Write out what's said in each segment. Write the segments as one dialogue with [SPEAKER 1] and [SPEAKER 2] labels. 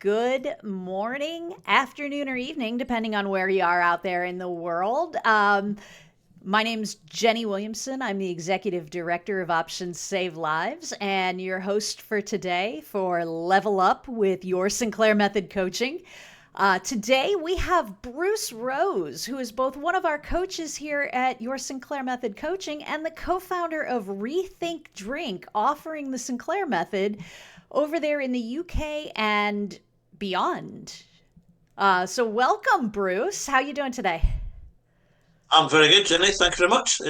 [SPEAKER 1] good morning, afternoon, or evening, depending on where you are out there in the world. My name's Jenny Williamson. I'm the Executive Director of Options Save Lives and your host for today for Level Up with Your Sinclair Method Coaching. Today we have Bruce Rose, who is both one of our coaches here at Your Sinclair Method Coaching and the co-founder of Rethink Drink, offering the Sinclair Method over there in the UK and beyond. So welcome, Bruce. How you doing today?
[SPEAKER 2] I'm very good, Jenny. Thank you very much.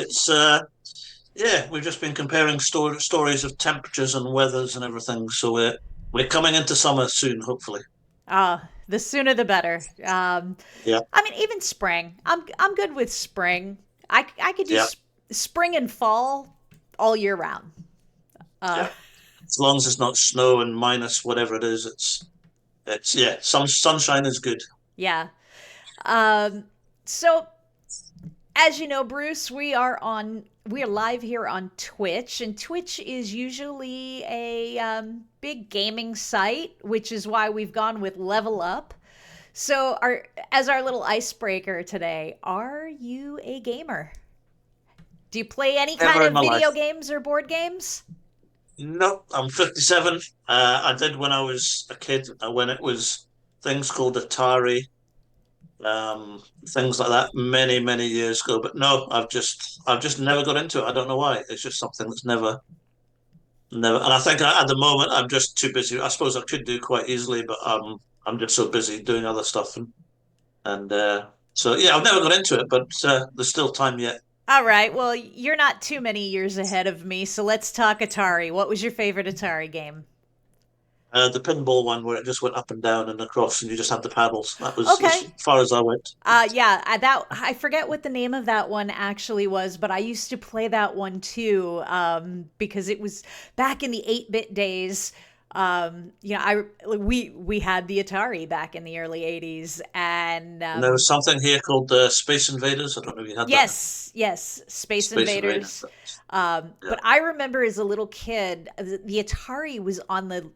[SPEAKER 2] We've just been comparing stories of temperatures and weathers and everything. So we're coming into summer soon, hopefully.
[SPEAKER 1] The sooner the better.
[SPEAKER 2] Yeah,
[SPEAKER 1] I mean, even spring. I'm good with spring. I could do
[SPEAKER 2] yeah,
[SPEAKER 1] spring and fall all year round. Uh,
[SPEAKER 2] yeah. As long as it's not snow and minus whatever it is, it's yeah. Some sunshine is good.
[SPEAKER 1] yeah. Um, so as you know, Bruce, we are live here on Twitch, and Twitch is usually a big gaming site, which is why we've gone with Level Up. So, as our little icebreaker today, are you a gamer? Do you play any kind
[SPEAKER 2] Never in
[SPEAKER 1] of
[SPEAKER 2] my life.
[SPEAKER 1] video games or board games?
[SPEAKER 2] No, I'm 57. I did when I was a kid, when it was things called Atari, things like that, many years ago. But no, I've just never got into it. I don't know why. It's just something that's never. And I think at the moment I'm just too busy. I suppose I could do quite easily, but I'm just so busy doing other stuff, and so yeah, I've never got into it, but there's still time yet.
[SPEAKER 1] All right. Well, you're not too many years ahead of me, so let's talk Atari. What was your favorite Atari game?
[SPEAKER 2] The pinball one where it just went up and down and across, and you just had the paddles. That was as
[SPEAKER 1] Okay.
[SPEAKER 2] far as I went.
[SPEAKER 1] Yeah, I forget what the name of that one actually was, but I used to play that one too, because it was back in the 8-bit days. We had the Atari back in the early 80s, and
[SPEAKER 2] And there was something here called Space Invaders. I don't know if you had that.
[SPEAKER 1] yes, Space
[SPEAKER 2] Space Invaders.
[SPEAKER 1] Invaders.
[SPEAKER 2] Yeah.
[SPEAKER 1] But I remember as a little kid, the Atari was on the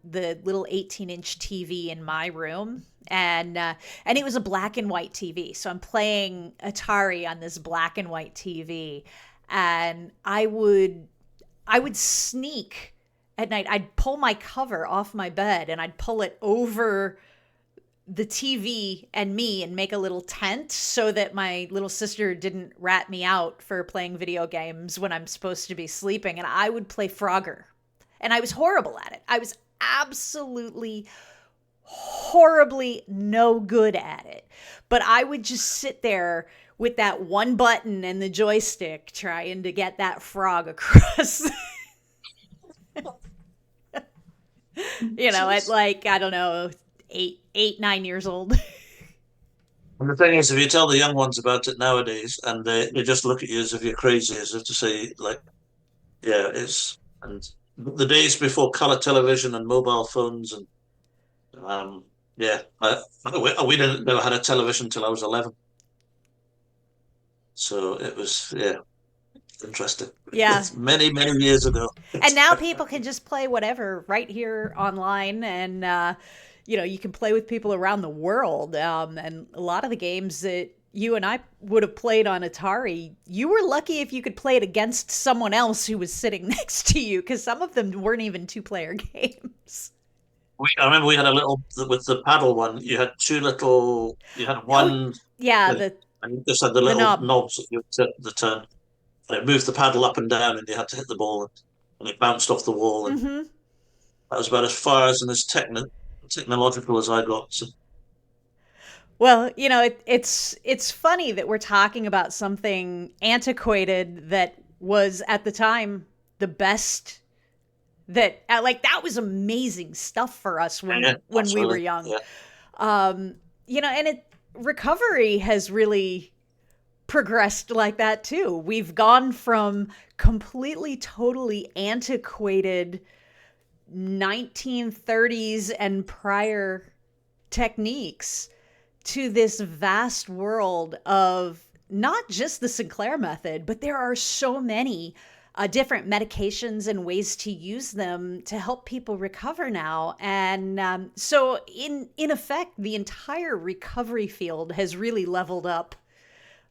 [SPEAKER 1] little 18-inch TV in my room, and it was a black and white TV. So I'm playing Atari on this black and white TV, and I would sneak at night. I'd pull my cover off my bed and I'd pull it over the TV and me and make a little tent so that my little sister didn't rat me out for playing video games when I'm supposed to be sleeping. And I would play Frogger. And I was horrible at it. I was absolutely horribly no good at it. But I would just sit there with that one button and the joystick trying to get that frog across. At like, I don't know, 9 years old.
[SPEAKER 2] And the thing is, if you tell the young ones about it nowadays, and they just look at you as if you're crazy, as if to say, like, yeah, it's and the days before color television and mobile phones, and yeah, we didn't never had a television till I was 11, so it was yeah interesting.
[SPEAKER 1] Yeah.
[SPEAKER 2] It's many years ago.
[SPEAKER 1] And now people can just play whatever right here online, and you can play with people around the world. And a lot of the games that you and I would have played on Atari, you were lucky if you could play it against someone else who was sitting next to you, because some of them weren't even two-player games.
[SPEAKER 2] I remember we had a little with the paddle one. You had two little. You had
[SPEAKER 1] Oh,
[SPEAKER 2] one
[SPEAKER 1] yeah,
[SPEAKER 2] thing, and you just had the
[SPEAKER 1] the
[SPEAKER 2] little
[SPEAKER 1] knob.
[SPEAKER 2] knobs that you set the turn. And it moved the paddle up and down, and you had to hit the ball, and it bounced off the wall. And
[SPEAKER 1] Hmm.
[SPEAKER 2] that was about as far as and as technological as I got. So,
[SPEAKER 1] Well, it's funny that we're talking about something antiquated that was at the time the best. That was amazing stuff for us when
[SPEAKER 2] yeah,
[SPEAKER 1] when we were
[SPEAKER 2] absolutely.
[SPEAKER 1] young.
[SPEAKER 2] Yeah.
[SPEAKER 1] And it recovery has really progressed like that too. We've gone from completely totally antiquated 1930s and prior techniques to this vast world of not just the Sinclair method, but there are so many different medications and ways to use them to help people recover now. And so, in effect, the entire recovery field has really leveled up.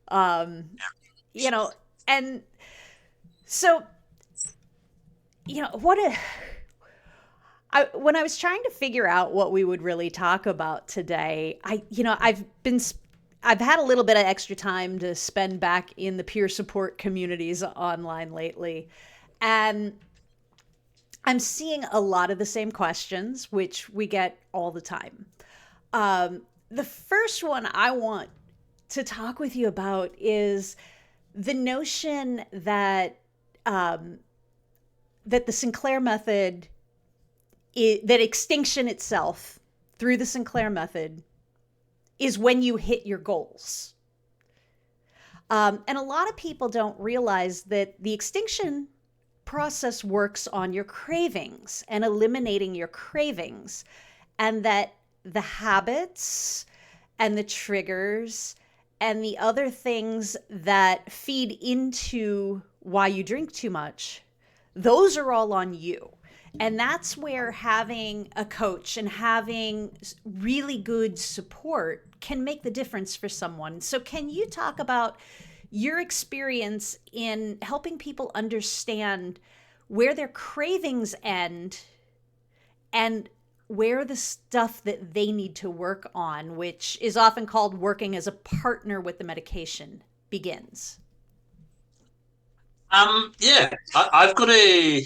[SPEAKER 1] Um, you know, and so what a when I was trying to figure out what we would really talk about today, I've had a little bit of extra time to spend back in the peer support communities online lately. And I'm seeing a lot of the same questions, which we get all the time. The first one I want to talk with you about is the notion that that the Sinclair method, that extinction itself through the Sinclair method is when you hit your goals. And a lot of people don't realize that the extinction process works on your cravings and eliminating your cravings, and that the habits and the triggers and the other things that feed into why you drink too much, those are all on you. And that's where having a coach and having really good support can make the difference for someone. So can you talk about your experience in helping people understand where their cravings end and where the stuff that they need to work on, which is often called working as a partner with the medication, begins?
[SPEAKER 2] Yeah, I've got a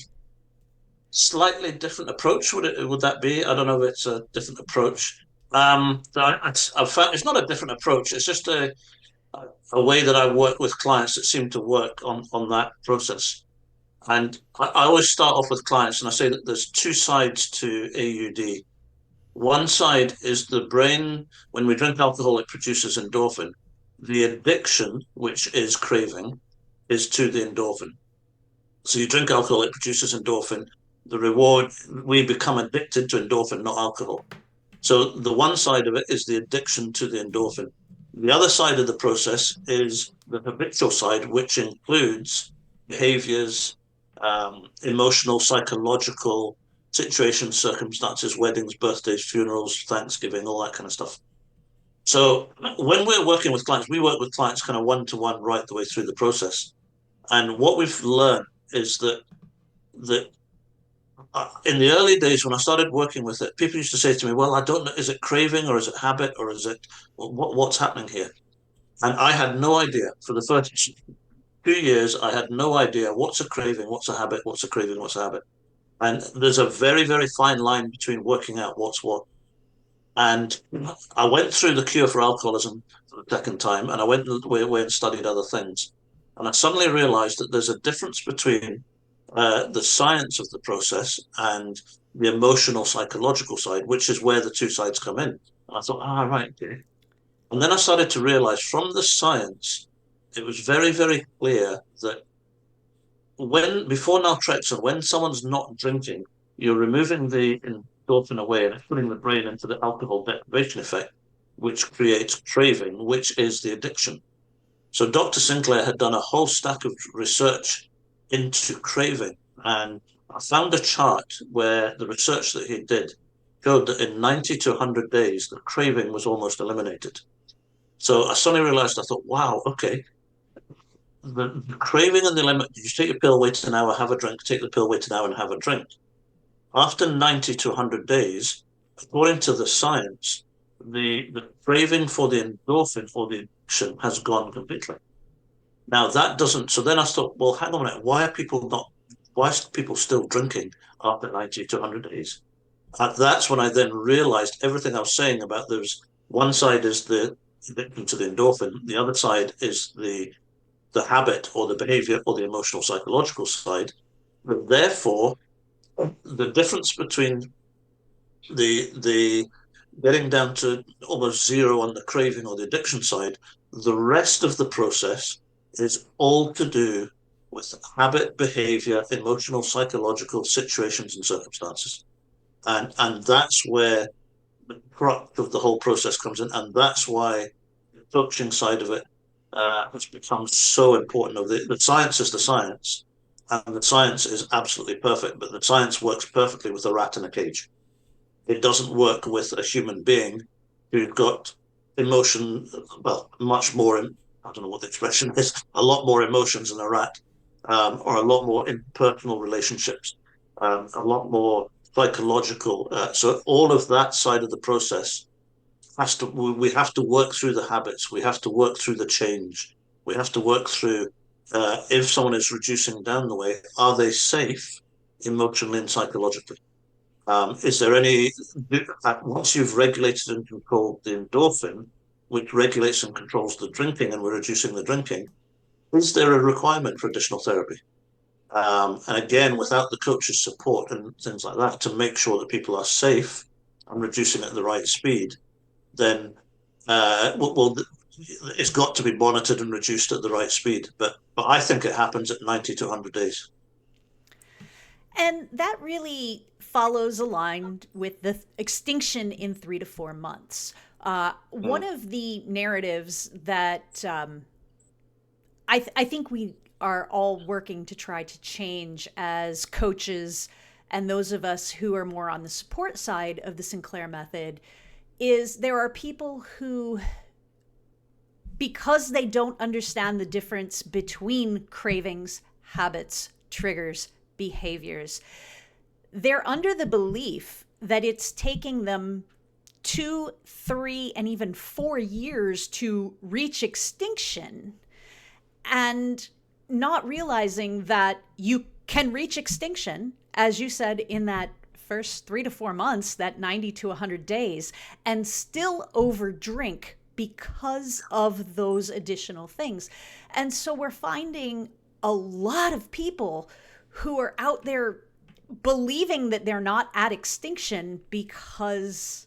[SPEAKER 2] slightly different approach. Would that be? I don't know if it's a different approach. I've found it's not a different approach. It's just a way that I work with clients that seem to work on that process. And I always start off with clients and I say that there's two sides to AUD. One side is the brain. When we drink alcohol, it produces endorphin. The addiction, which is craving, is to the endorphin. So you drink alcohol, it produces endorphin. The reward, we become addicted to endorphin, not alcohol. So the one side of it is the addiction to the endorphin. The other side of the process is the habitual side, which includes behaviors, emotional, psychological situations, circumstances, weddings, birthdays, funerals, Thanksgiving, all that kind of stuff. So when we're working with clients, we work with clients kind of one-to-one right the way through the process. And what we've learned is that in the early days when I started working with it, people used to say to me, "Well, I don't know, is it craving or is it habit or is it what's happening here?" And I had no idea for the first 2 years. I had no idea what's a craving, what's a habit, what's a craving, what's a habit. And there's a very, very fine line between working out what's what. And I went through the cure for alcoholism for the second time, and I went away and studied other things. And I suddenly realized that there's a difference between the science of the process and the emotional, psychological side, which is where the two sides come in. And I thought, right, okay. And then I started to realize from the science, it was very, very clear that before naltrexone, when someone's not drinking, you're removing the endorphin away and it's putting the brain into the alcohol deprivation effect, which creates craving, which is the addiction. So Dr. Sinclair had done a whole stack of research into craving, and I found a chart where the research that he did showed that in 90 to 100 days, the craving was almost eliminated. So I suddenly realized, I thought, wow, okay, the craving and the limit, you take your pill, wait an hour, have a drink, take the pill, wait an hour and have a drink. After 90 to 100 days, according to the science, the craving for the endorphin or the addiction has gone completely. Now that doesn't, so then I thought, well, hang on a minute, why are people still drinking after 90 to 100 days? That's when I then realized everything I was saying about there's one side is the addiction to the endorphin, the other side is the habit or the behavior or the emotional psychological side. But therefore, the difference between the getting down to almost zero on the craving or the addiction side, the rest of the process is all to do with habit, behavior, emotional, psychological situations and circumstances. And that's where the crux of the whole process comes in. And that's why the coaching side of it has become so important. The science is the science, and the science is absolutely perfect, but the science works perfectly with a rat in a cage. It doesn't work with a human being who's got emotion, well, much more, I don't know what the expression is, a lot more emotions than a rat, or a lot more interpersonal relationships, a lot more psychological. So all of that side of the process we have to work through the habits. We have to work through the change. We have to work through if someone is reducing down the weight, are they safe emotionally and psychologically? Is there any, once you've regulated and controlled the endorphin, which regulates and controls the drinking, and we're reducing the drinking, is there a requirement for additional therapy? And again, without the coach's support and things like that to make sure that people are safe and reducing at the right speed, then well, it's got to be monitored and reduced at the right speed. But I think it happens at 90 to 100 days.
[SPEAKER 1] And that really follows aligned with the extinction in 3 to 4 months. One of the narratives that I think we are all working to try to change as coaches and those of us who are more on the support side of the Sinclair method is there are people who, because they don't understand the difference between cravings, habits, triggers, behaviors, they're under the belief that it's taking them 2, 3, and even 4 years to reach extinction, and not realizing that you can reach extinction, as you said, in that first 3 to 4 months, that 90 to 100 days, and still overdrink because of those additional things. And so we're finding a lot of people who are out there believing that they're not at extinction because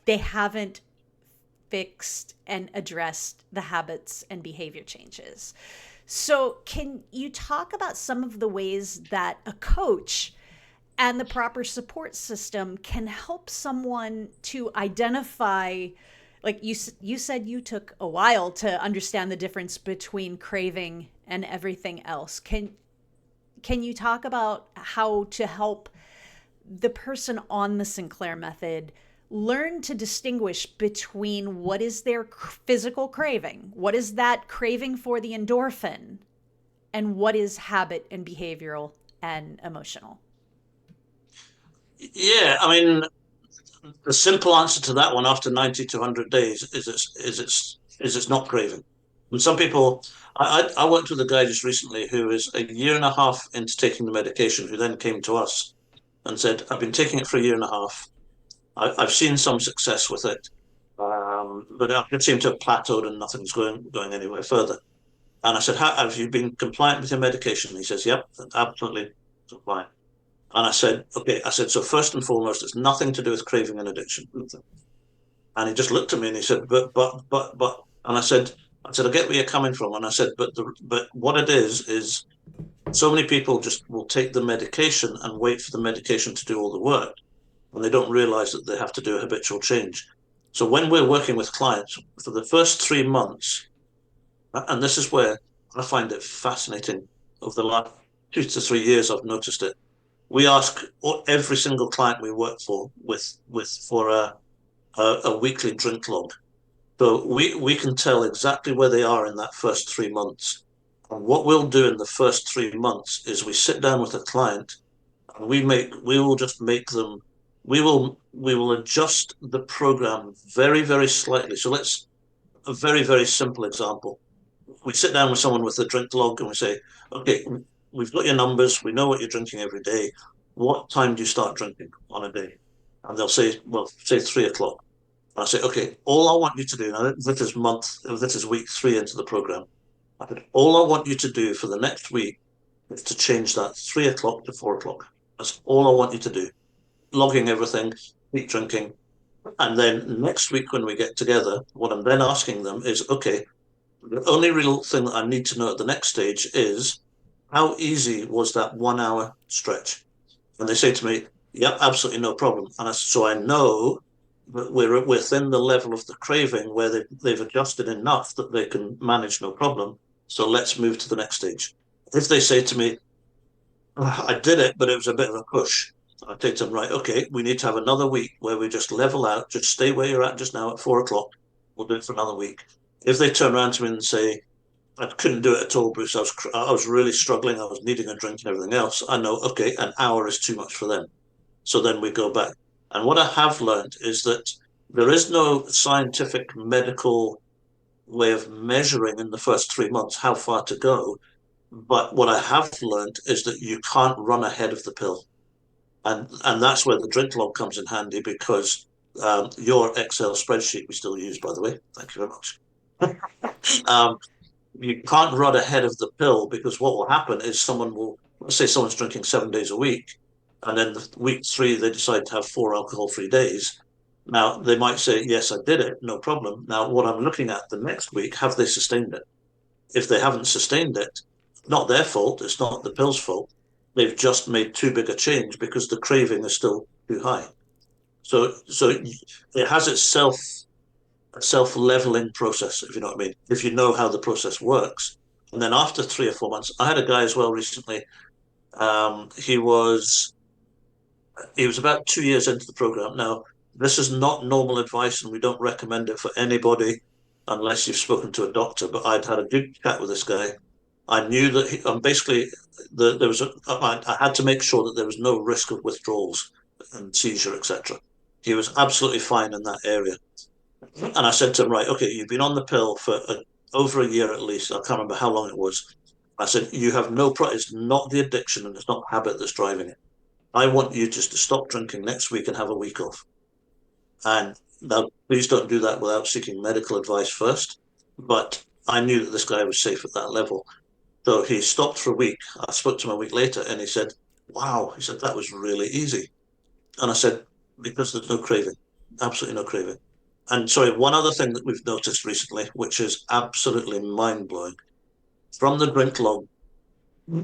[SPEAKER 1] they haven't fixed and addressed the habits and behavior changes. So can you talk about some of the ways that a coach and the proper support system can help someone to identify, like you said you took a while to understand the difference between craving and everything else. Can you talk about how to help the person on the Sinclair method learn to distinguish between what is their physical craving, what is that craving for the endorphin, and what is habit and behavioral and emotional?
[SPEAKER 2] Yeah, I mean, the simple answer to that one after 90 to 100 days is it's not craving. And some people, I worked with a guy just recently who is a year and a half into taking the medication, who then came to us and said, I've been taking it for a year and a half. I've seen some success with it, but it seemed to have plateaued and nothing's going anywhere further. And I said, have you been compliant with your medication? And he says, yep, absolutely compliant. And I said, okay. I said, so first and foremost, it's nothing to do with craving and addiction. And he just looked at me and he said, but. And I said, I get where you're coming from. And I said, but what it is so many people just will take the medication and wait for the medication to do all the work, and they don't realize that they have to do a habitual change. So when we're working with clients for the first 3 months, and this is where I find it fascinating, over the last 2 to 3 years, I've noticed it. We ask every single client we work for for a weekly drink log. So we can tell exactly where they are in that first 3 months. And what we'll do in the first 3 months is we sit down with a client and we will just make them we will adjust the program very, very slightly. So let's a very, very simple example. We sit down with someone with a drink log and we say, okay, we've got your numbers, we know what you're drinking every day. What time do you start drinking on a day? And they'll say, well, say 3 o'clock. And I say, okay, all I want you to do now, this is week 3 into the program. I said, all I want you to do for the next week is to change that 3 o'clock to 4 o'clock. That's all I want you to do. Logging everything, keep drinking. And then next week when we get together, what I'm then asking them is, okay, the only real thing that I need to know at the next stage is how easy was that 1 hour stretch? And they say to me, yep, absolutely no problem. So I know that we're within the level of the craving where they've adjusted enough that they can manage no problem. So let's move to the next stage. If they say to me, "Ah, I did it, but it was a bit of a push," I take to them, right, okay, we need to have another week where we just level out, just stay where you're at just now at 4 o'clock. We'll do it for another week. If they turn around to me and say, I couldn't do it at all, Bruce, I was really struggling, I was needing a drink and everything else, I know, okay, an hour is too much for them. So then we go back. And what I have learned is that there is no scientific medical way of measuring in the first 3 months how far to go. But what I have learned is that you can't run ahead of the pill. And that's where the drink log comes in handy because your Excel spreadsheet we still use, by the way. Thank you very much. You can't run ahead of the pill because what will happen is someone will, let's say someone's drinking 7 days a week, and then week 3 they decide to have 4 alcohol-free days. Now they might say, yes, I did it, no problem. Now what I'm looking at the next week, have they sustained it? If they haven't sustained it, not their fault, it's not the pill's fault. They've just made too big a change because the craving is still too high. So it has itself a self-leveling process, if you know what I mean. If you know how the process works. And then after 3 or 4 months, I had a guy as well recently. Um, he was he was about 2 years into the program. Now, this is not normal advice, and we don't recommend it for anybody unless you've spoken to a doctor. But I'd had a good chat with this guy. I knew that basically there was I had to make sure that there was no risk of withdrawals and seizure, etc. He was absolutely fine in that area. And I said to him, right, okay, you've been on the pill for over a year at least. I can't remember how long it was. I said, you have no problem. It's not the addiction and it's not habit that's driving it. I want you just to stop drinking next week and have a week off. And now, please don't do that without seeking medical advice first. But I knew that this guy was safe at that level. So he stopped for a week. I spoke to him a week later and he said, wow, he said, that was really easy. And I said, because there's no craving, absolutely no craving. And sorry, one other thing that we've noticed recently, which is absolutely mind blowing, from the drink log,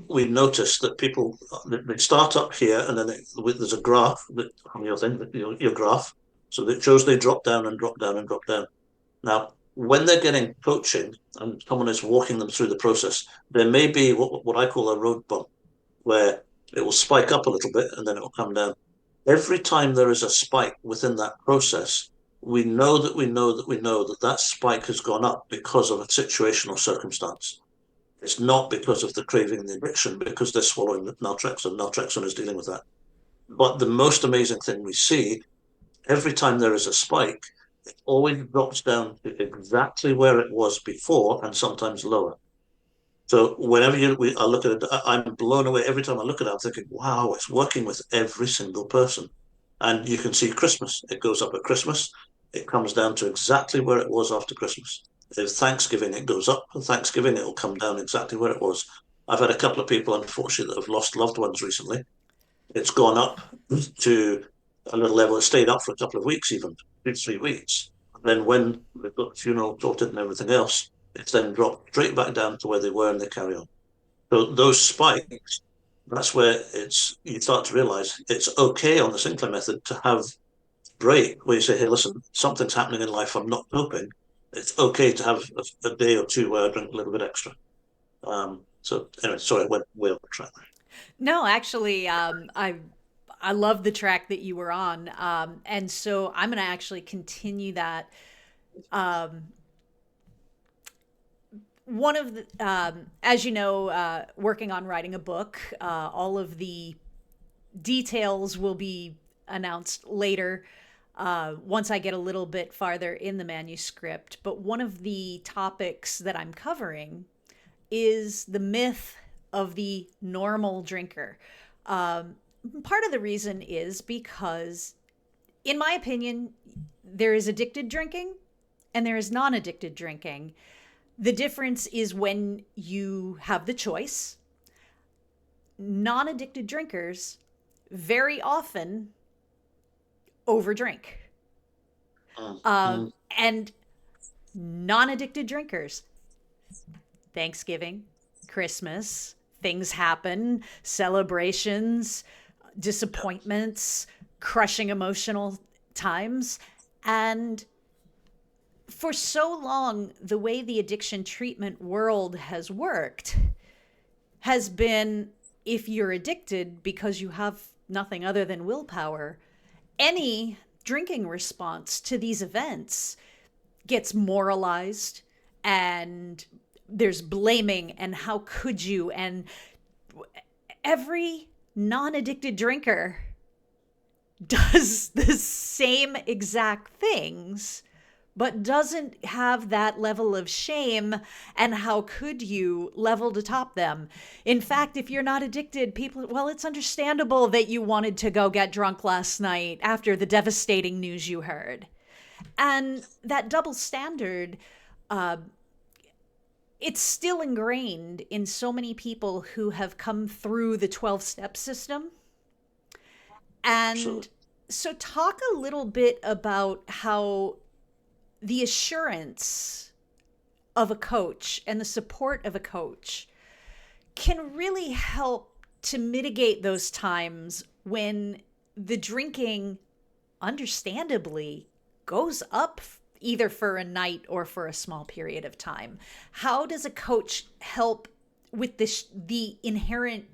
[SPEAKER 2] we noticed that people they start up here and then there's a graph that on your thing, your graph, so that shows they drop down and drop down and drop down. Now, when they're getting coaching and someone is walking them through the process, there may be what I call a road bump where it will spike up a little bit and then it will come down. Every time there is a spike within that process, we know that we know that we know that that spike has gone up because of a situational circumstance. It's not because of the craving and the addiction, because they're swallowing naltrexone. Naltrexone is dealing with that. But the most amazing thing we see every time there is a spike, it always drops down to exactly where it was before and sometimes lower. So whenever I look at it, I'm blown away every time I look at it. I'm thinking, wow, it's working with every single person. And you can see Christmas. It goes up at Christmas. It comes down to exactly where it was after Christmas. If Thanksgiving, it goes up. For Thanksgiving, it will come down exactly where it was. I've had a couple of people, unfortunately, that have lost loved ones recently. It's gone up to a little level. It stayed up for a couple of weeks, even 2 to 3 weeks. And then when they've got the funeral sorted and everything else, it's then dropped straight back down to where they were and they carry on. So those spikes, that's where it's you start to realize it's okay on the Sinclair method to have break where you say, hey, listen, something's happening in life, I'm not coping. It's okay to have a day or two where I drink a little bit extra. So anyway, sorry, I went way off track there.
[SPEAKER 1] No, actually, I love the track that you were on, and so I'm going to actually continue that. Um, One of the, as you know, working on writing a book, all of the details will be announced later once I get a little bit farther in the manuscript. But one of the topics that I'm covering is the myth of the normal drinker. Um, Part of the reason is because, in my opinion, there is addicted drinking and there is non addicted drinking. The difference is when you have the choice. Non addicted drinkers very often overdrink.
[SPEAKER 2] Mm.
[SPEAKER 1] And non addicted drinkers, Thanksgiving, Christmas, things happen, celebrations, disappointments, crushing emotional times. And for so long, the way the addiction treatment world has worked has been, if you're addicted because you have nothing other than willpower, any drinking response to these events gets moralized, and there's blaming and how could you, and every non-addicted drinker does the same exact things but doesn't have that level of shame and how could you level to top them. In fact, if you're not addicted, people, well, it's understandable that you wanted to go get drunk last night after the devastating news you heard. And that double standard, uh, it's still ingrained in so many people who have come through the 12-step system. And
[SPEAKER 2] Absolutely.
[SPEAKER 1] so, talk a little bit about how the assurance of a coach and the support of a coach can really help to mitigate those times when the drinking, understandably, goes up either for a night or for a small period of time. How does a coach help with this, the inherent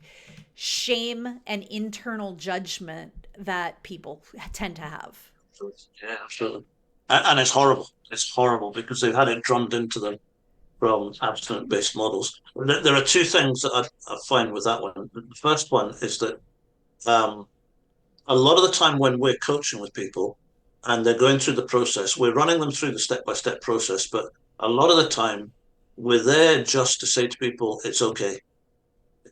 [SPEAKER 1] shame and internal judgment that people tend to have?
[SPEAKER 2] Yeah, absolutely. And it's horrible. It's horrible because they've had it drummed into them from abstinence-based models. There are two things that I find with that one. The first one is that um, a lot of the time when we're coaching with people and they're going through the process, we're running them through the step-by-step process, but a lot of the time we're there just to say to people, it's okay.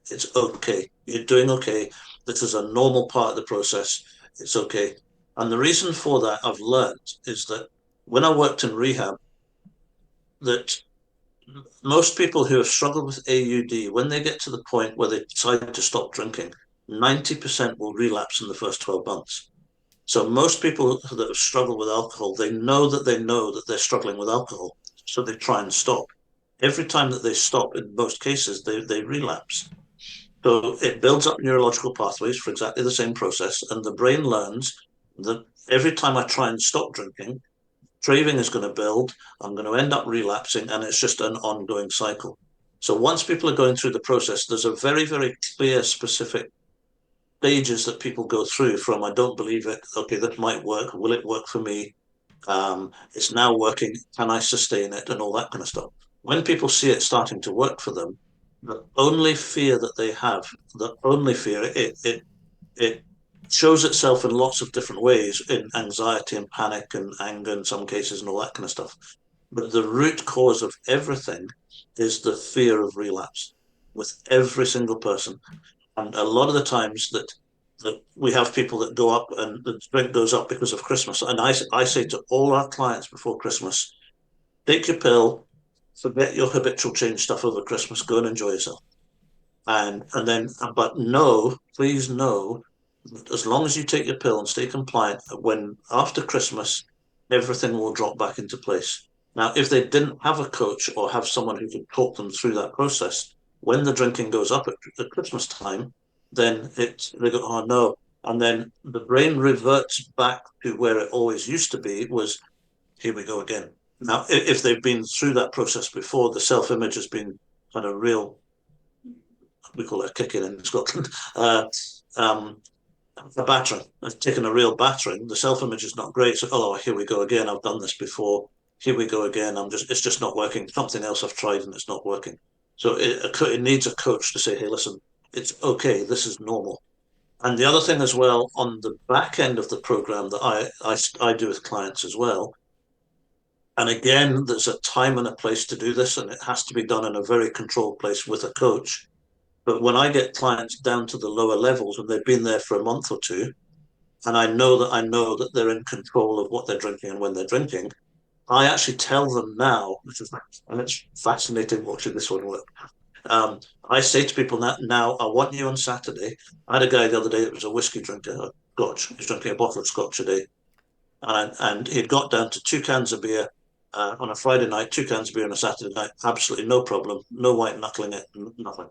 [SPEAKER 2] It's okay. You're doing okay. This is a normal part of the process. It's okay. And the reason for that I've learned is that when I worked in rehab, that most people who have struggled with AUD, when they get to the point where they decide to stop drinking, 90% will relapse in the first 12 months. So most people that have struggled with alcohol, they know that they're struggling with alcohol. So they try and stop. Every time that they stop, in most cases, they relapse. So it builds up neurological pathways for exactly the same process. And the brain learns that every time I try and stop drinking, craving is going to build. I'm going to end up relapsing, and it's just an ongoing cycle. So once people are going through the process, there's a very, very clear, specific stages that people go through from I don't believe it. Okay, that might work. Will it work for me? It's now working. Can I sustain it? And all that kind of stuff. When people see it starting to work for them, the only fear that they have, the only fear, it shows itself in lots of different ways in anxiety and panic and anger in some cases and all that kind of stuff. But the root cause of everything is the fear of relapse with every single person. And a lot of the times that we have people that go up and the drink goes up because of Christmas. And I say to all our clients before Christmas, take your pill, forget your habitual change stuff over Christmas, go and enjoy yourself. And then, but no, please no, as long as you take your pill and stay compliant, when after Christmas, everything will drop back into place. Now, if they didn't have a coach or have someone who could talk them through that process, when the drinking goes up at Christmas time, then they go, oh no. And then the brain reverts back to where it always used to be, was here we go again. Now, if they've been through that process before, the self-image has been kind of real, we call it a kicking in Scotland, um, a battering. I've taken a real battering. The self-image is not great. So, oh, here we go again. I've done this before. Here we go again. It's just not working. Something else I've tried and it's not working. So it needs a coach to say, hey, listen, it's okay. This is normal. And the other thing as well, on the back end of the program that I do with clients as well, and again, there's a time and a place to do this, and it has to be done in a very controlled place with a coach. But when I get clients down to the lower levels and they've been there for a month or two, and I know that they're in control of what they're drinking and when they're drinking, I actually tell them now, and it's fascinating watching this one work. I say to people now, I want you on Saturday. I had a guy the other day that was a whiskey drinker, a Scotch. He's drinking a bottle of Scotch a day, and he'd got down to 2 cans of beer on a Friday night, 2 cans of beer on a Saturday night, absolutely no problem, no white knuckling it, nothing.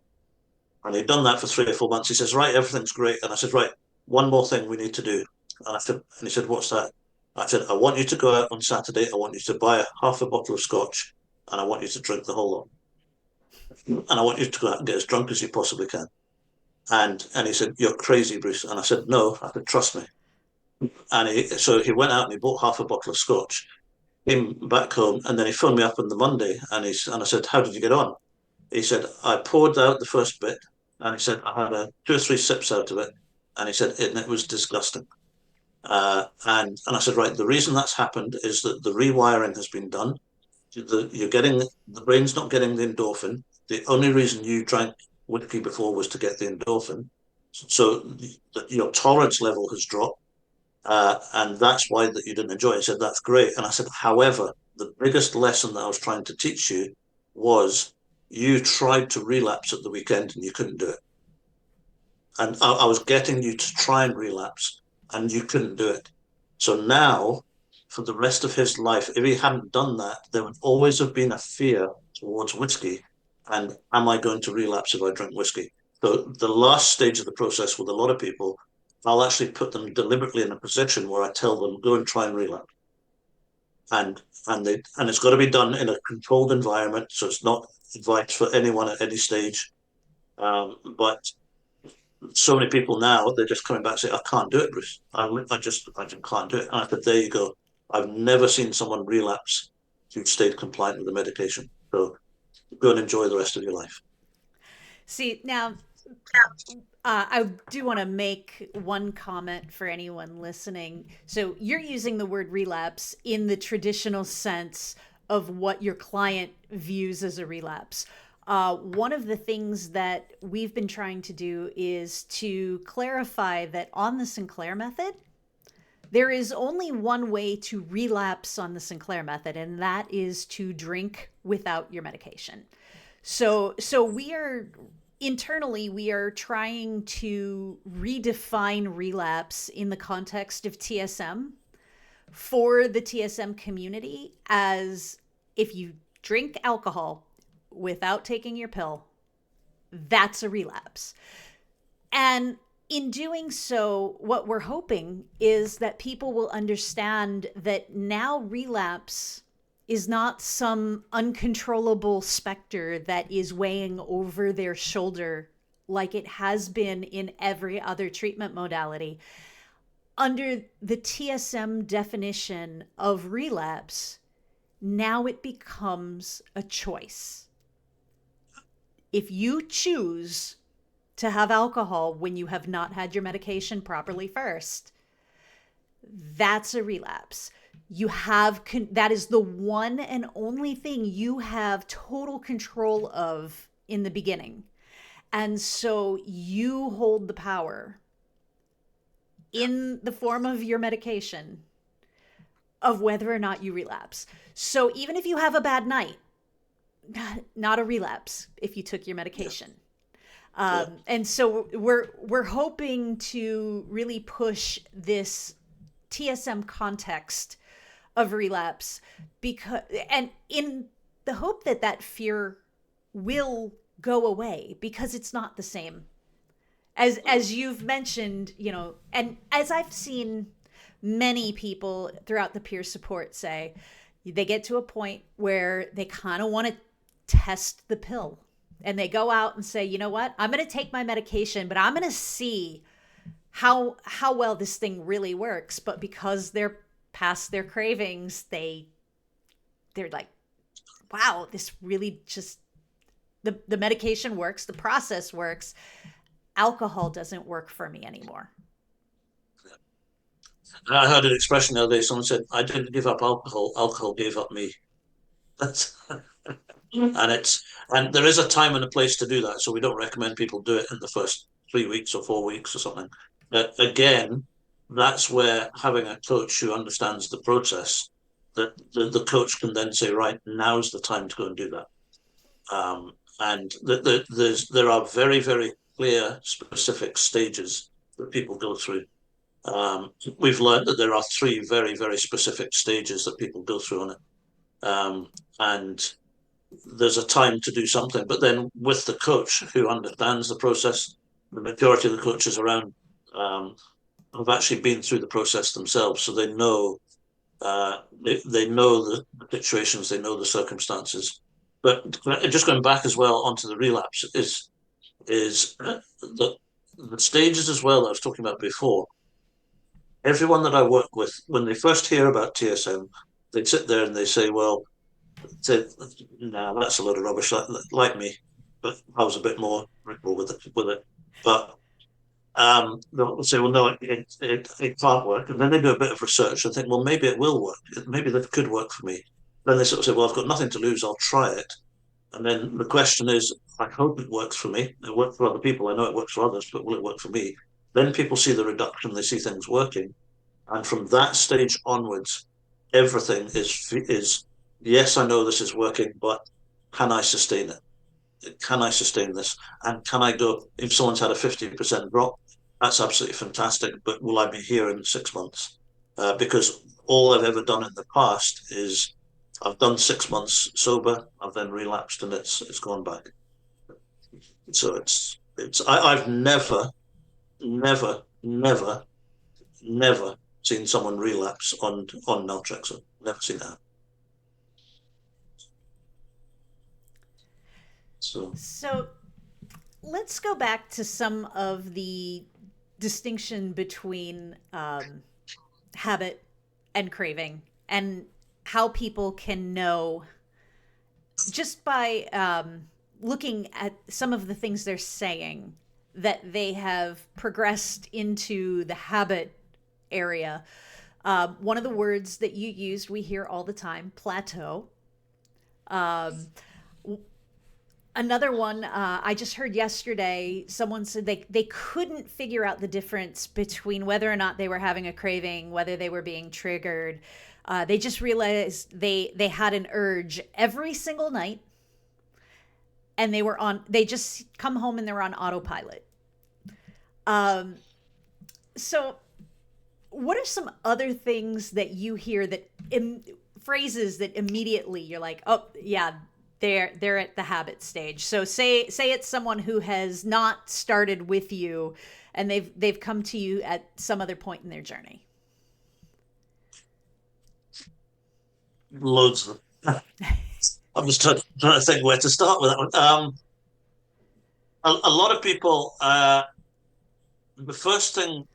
[SPEAKER 2] And he'd done that for 3 or 4 months. He says, right, everything's great. And I said, right, one more thing we need to do. And he said, what's that? I said, I want you to go out on Saturday. I want you to buy half a bottle of Scotch, and I want you to drink the whole lot. and I want you to go out and get as drunk as you possibly can. And he said, "You're crazy, Bruce." And I said, "No." I said, "Trust me." And so he went out and he bought half a bottle of scotch, came back home, and then he phoned me up on the Monday, and I said, "How did you get on?" He said, "I poured out the first bit," and he said, "I had two or three sips out of it," and he said, "It was disgusting." And I said, "Right, the reason that's happened is that the rewiring has been done. You're getting the brain's not getting the endorphin. The only reason you drank whiskey before was to get the endorphin. So your tolerance level has dropped, and that's why that you didn't enjoy it." I said, "That's great." And I said, "However, the biggest lesson that I was trying to teach you was you tried to relapse at the weekend and you couldn't do it. And I was getting you to try and relapse and you couldn't do it. So now, for the rest of his life, if he hadn't done that, there would always have been a fear towards whiskey. And am I going to relapse if I drink whiskey?" So the last stage of the process with a lot of people, I'll actually put them deliberately in a position where I tell them, "Go and try and relapse." And it's got to be done in a controlled environment, so it's not advice for anyone at any stage. But so many people now, they're just coming back and say, "I can't do it, Bruce. I just can't do it." And I said, "There you go. I've never seen someone relapse who stayed compliant with the medication. So go and enjoy the rest of your life."
[SPEAKER 1] See, now I do want to make one comment for anyone listening. So you're using the word relapse in the traditional sense of what your client views as a relapse. One of the things that we've been trying to do is to clarify that on the Sinclair method, there is only one way to relapse on the Sinclair method, and that is to drink without your medication. So we are internally, we are trying to redefine relapse in the context of TSM for the TSM community as if you drink alcohol without taking your pill, that's a relapse. And in doing so, what we're hoping is that people will understand that now relapse is not some uncontrollable specter that is weighing over their shoulder like it has been in every other treatment modality. Under the TSM definition of relapse, now it becomes a choice. If you choose to have alcohol when you have not had your medication properly first, that's a relapse. You have that is the one and only thing you have total control of in the beginning. And so you hold the power in the form of your medication of whether or not you relapse. So even if you have a bad night, not a relapse if you took your medication. And so we're hoping to really push this TSM context of relapse, because, and in the hope that that fear will go away, because it's not the same as you've mentioned, you know, and as I've seen many people throughout the peer support say, they get to a point where they kind of want to test the pill, and they go out and say, "You know what, I'm going to take my medication, but I'm going to see how well this thing really works." But because they're past their cravings, they're like, "Wow, this really just, the medication works, the process works. Alcohol doesn't work for me anymore."
[SPEAKER 2] I heard an expression the other day. Someone said, "I didn't give up alcohol. Alcohol gave up me." That's and there is a time and a place to do that. So we don't recommend people do it in the first 3 weeks or 4 weeks or something. But again, that's where having a coach who understands the process, that the coach can then say, "Right, now's the time to go and do that." And there are very, very clear, specific stages that people go through. We've learned that there are three very, very specific stages that people go through on it. And there's a time to do something, but then with the coach who understands the process, the majority of the coaches around have actually been through the process themselves, so they know they know the situations, they know the circumstances. But just going back as well onto the relapse is the stages as well that I was talking about before. Everyone that I work with, when they first hear about TSM, they sit there and they say, "Well, nah, that's a load of rubbish." Like me, but I was a bit more radical with it. But they'll say, "Well, no, it can't work." And then they do a bit of research and think, "Well, maybe it will work. Maybe that could work for me." Then they sort of say, "Well, I've got nothing to lose. I'll try it." And then the question is, I hope it works for me. It worked for other people. I know it works for others, but will it work for me? Then people see the reduction, they see things working. And from that stage onwards, everything is yes, I know this is working, but can I sustain it? Can I sustain this? And can I go, if someone's had a 50% drop, that's absolutely fantastic, but will I be here in 6 months? Because all I've ever done in the past is I've done 6 months sober, I've then relapsed and it's gone back. So I've never, never seen someone relapse on naltrexone. Never seen that. So
[SPEAKER 1] So let's go back to some of the distinction between habit and craving, and how people can know just by looking at some of the things they're saying that they have progressed into the habit area. One of the words that you used, we hear all the time, plateau. Um, Another one, I just heard yesterday, someone said they couldn't figure out the difference between whether or not they were having a craving, whether they were being triggered. They just realized they had an urge every single night, and they just come home and they're on autopilot. Um, so what are some other things that you hear that phrases that immediately you're like, oh yeah, they're at the habit stage? So say it's someone who has not started with you, and they've come to you at some other point in their journey.
[SPEAKER 2] loads of them. I'm just trying to think where to start with that one. A lot of people, the first thing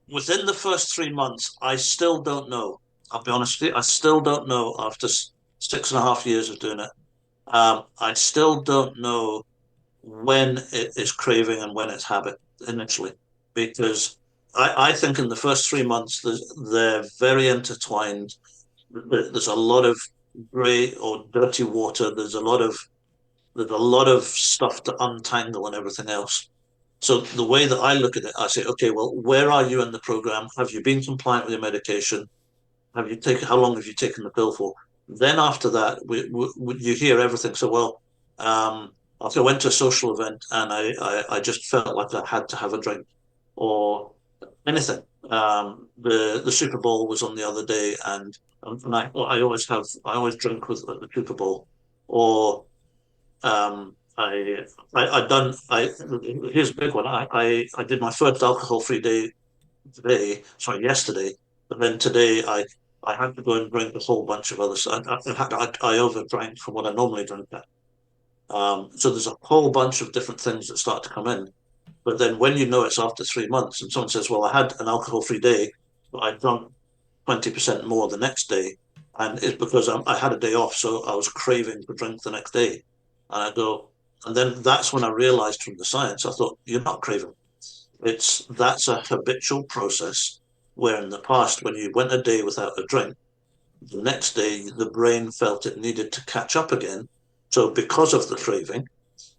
[SPEAKER 2] within the first 3 months, I still don't know. I'll be honest with you, I still don't know after 6.5 years of doing it. I still don't know when it is craving and when it's habit initially, because I think in the first 3 months they're very intertwined. There's a lot of grey or dirty water. There's a lot of stuff to untangle and everything else. So the way that I look at it, I say, okay, well, where are you in the program? Have you been compliant with your medication? How long have you taken the pill for? Then after that, you hear everything. So, well, after I went to a social event and I just felt like I had to have a drink or anything. The Super Bowl was on the other day, and I always drink with the Super Bowl, or I done I here's a big one. I did my first alcohol-free day yesterday, but then today I had to go and drink a whole bunch of other stuff. I overdrank from what I normally drink at. So there's a whole bunch of different things that start to come in. But then when you know it's after 3 months and someone says, well, I had an alcohol-free day, but I drank 20% more the next day. And it's because I had a day off, so I was craving to drink the next day. And I go, and then that's when I realized from the science, I thought, you're not craving. That's a habitual process where in the past, when you went a day without a drink, the next day the brain felt it needed to catch up again. So because of the craving,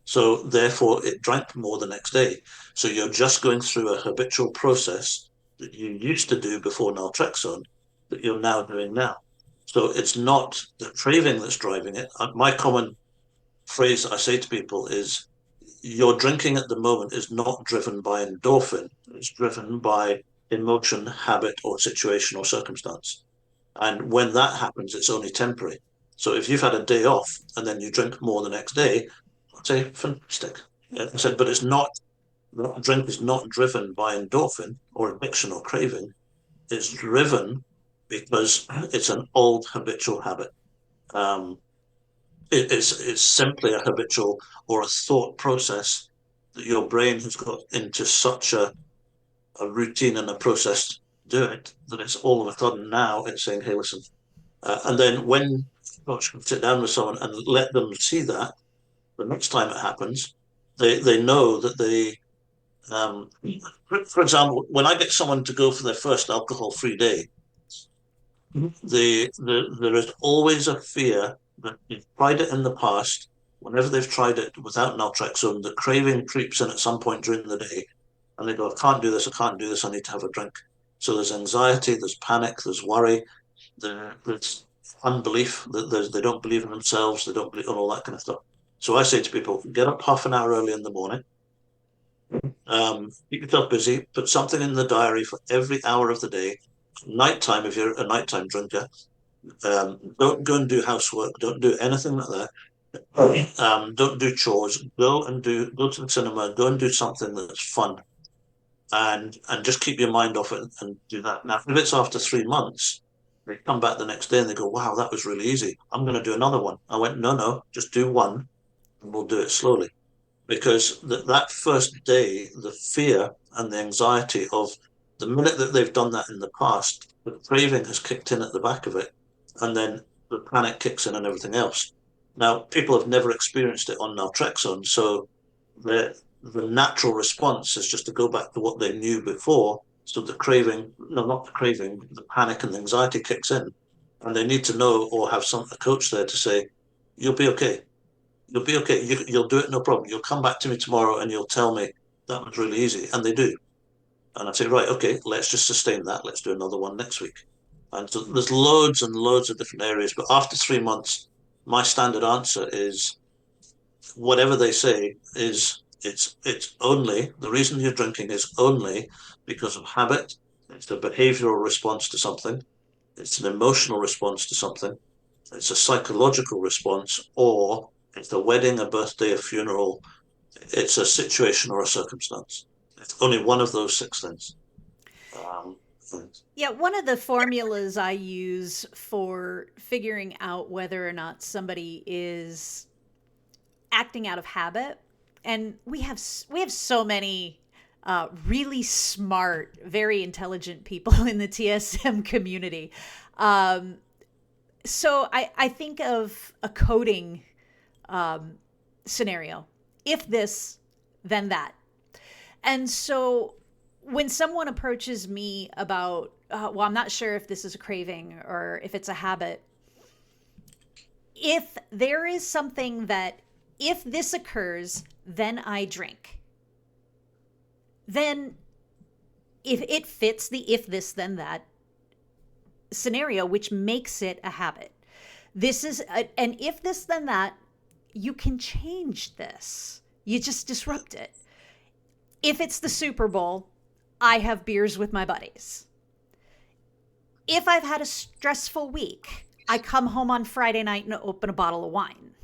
[SPEAKER 2] so therefore it drank more the next day. So you're just going through a habitual process that you used to do before naltrexone that you're now doing now. So it's not the craving that's driving it. My common phrase I say to people is your drinking at the moment is not driven by endorphin. It's driven by emotion, habit, or situation or circumstance. And when that happens, it's only temporary. So if you've had a day off and then you drink more the next day, I'd say fantastic. I said, but it's not. The drink is not driven by endorphin or addiction or craving. It's driven because it's an old habitual habit. Um, it's simply a habitual or a thought process that your brain has got into such a routine and a process to do it that it's all of a sudden now it's saying, hey, listen. And then when coach can sit down with someone and let them see that, the next time it happens, they know that for example, when I get someone to go for their first alcohol-free day, there is always a fear that they've tried it in the past. Whenever they've tried it without naltrexone, the craving creeps in at some point during the day, and they go, "I can't do this. I can't do this. I need to have a drink." So there's anxiety, there's panic, there's worry, there's unbelief that they don't believe in themselves, they don't believe in all that kind of stuff. So I say to people, get up half an hour early in the morning, keep yourself busy, put something in the diary for every hour of the day. Nighttime, if you're a nighttime drinker, don't go and do housework. Don't do anything like that. Don't do chores. Go to the cinema. Go and do something that's fun, and just keep your mind off it and do that. Now, if it's after 3 months, they come back the next day and they go, "Wow, that was really easy. I'm going to do another one." I went, "No, no, just do one, and we'll do it slowly." Because that first day, the fear and the anxiety of the minute that they've done that in the past, the craving has kicked in at the back of it, and then the panic kicks in and everything else. Now, people have never experienced it on naltrexone, so the natural response is just to go back to what they knew before. So the craving, no, not the craving, the panic and the anxiety kicks in, and they need to know or have a coach there to say, "You'll be okay. You'll be okay. You'll do it, no problem. You'll come back to me tomorrow and you'll tell me that was really easy." And they do. And I say, "Right, okay, let's just sustain that. Let's do another one next week." And so there's loads and loads of different areas. But after 3 months, my standard answer is whatever they say is it's only the reason you're drinking is only because of habit. It's a behavioral response to something. It's an emotional response to something. It's a psychological response, or it's a wedding, a birthday, a funeral. It's a situation or a circumstance. It's only one of those six things. Um,
[SPEAKER 1] Yeah, one of the formulas I use for figuring out whether or not somebody is acting out of habit, and we have so many really smart, very intelligent people in the TSM community. Um, so I think of a coding scenario: if this, then that. And so when someone approaches me about, well, I'm not sure if this is a craving or if it's a habit, if there is something that, if this occurs, then I drink, then if it fits the if this, then that scenario, which makes it a habit. This is an if this, then that. You can change this. You just disrupt it. If it's the Super Bowl, I have beers with my buddies. If I've had a stressful week, I come home on Friday night and open a bottle of wine.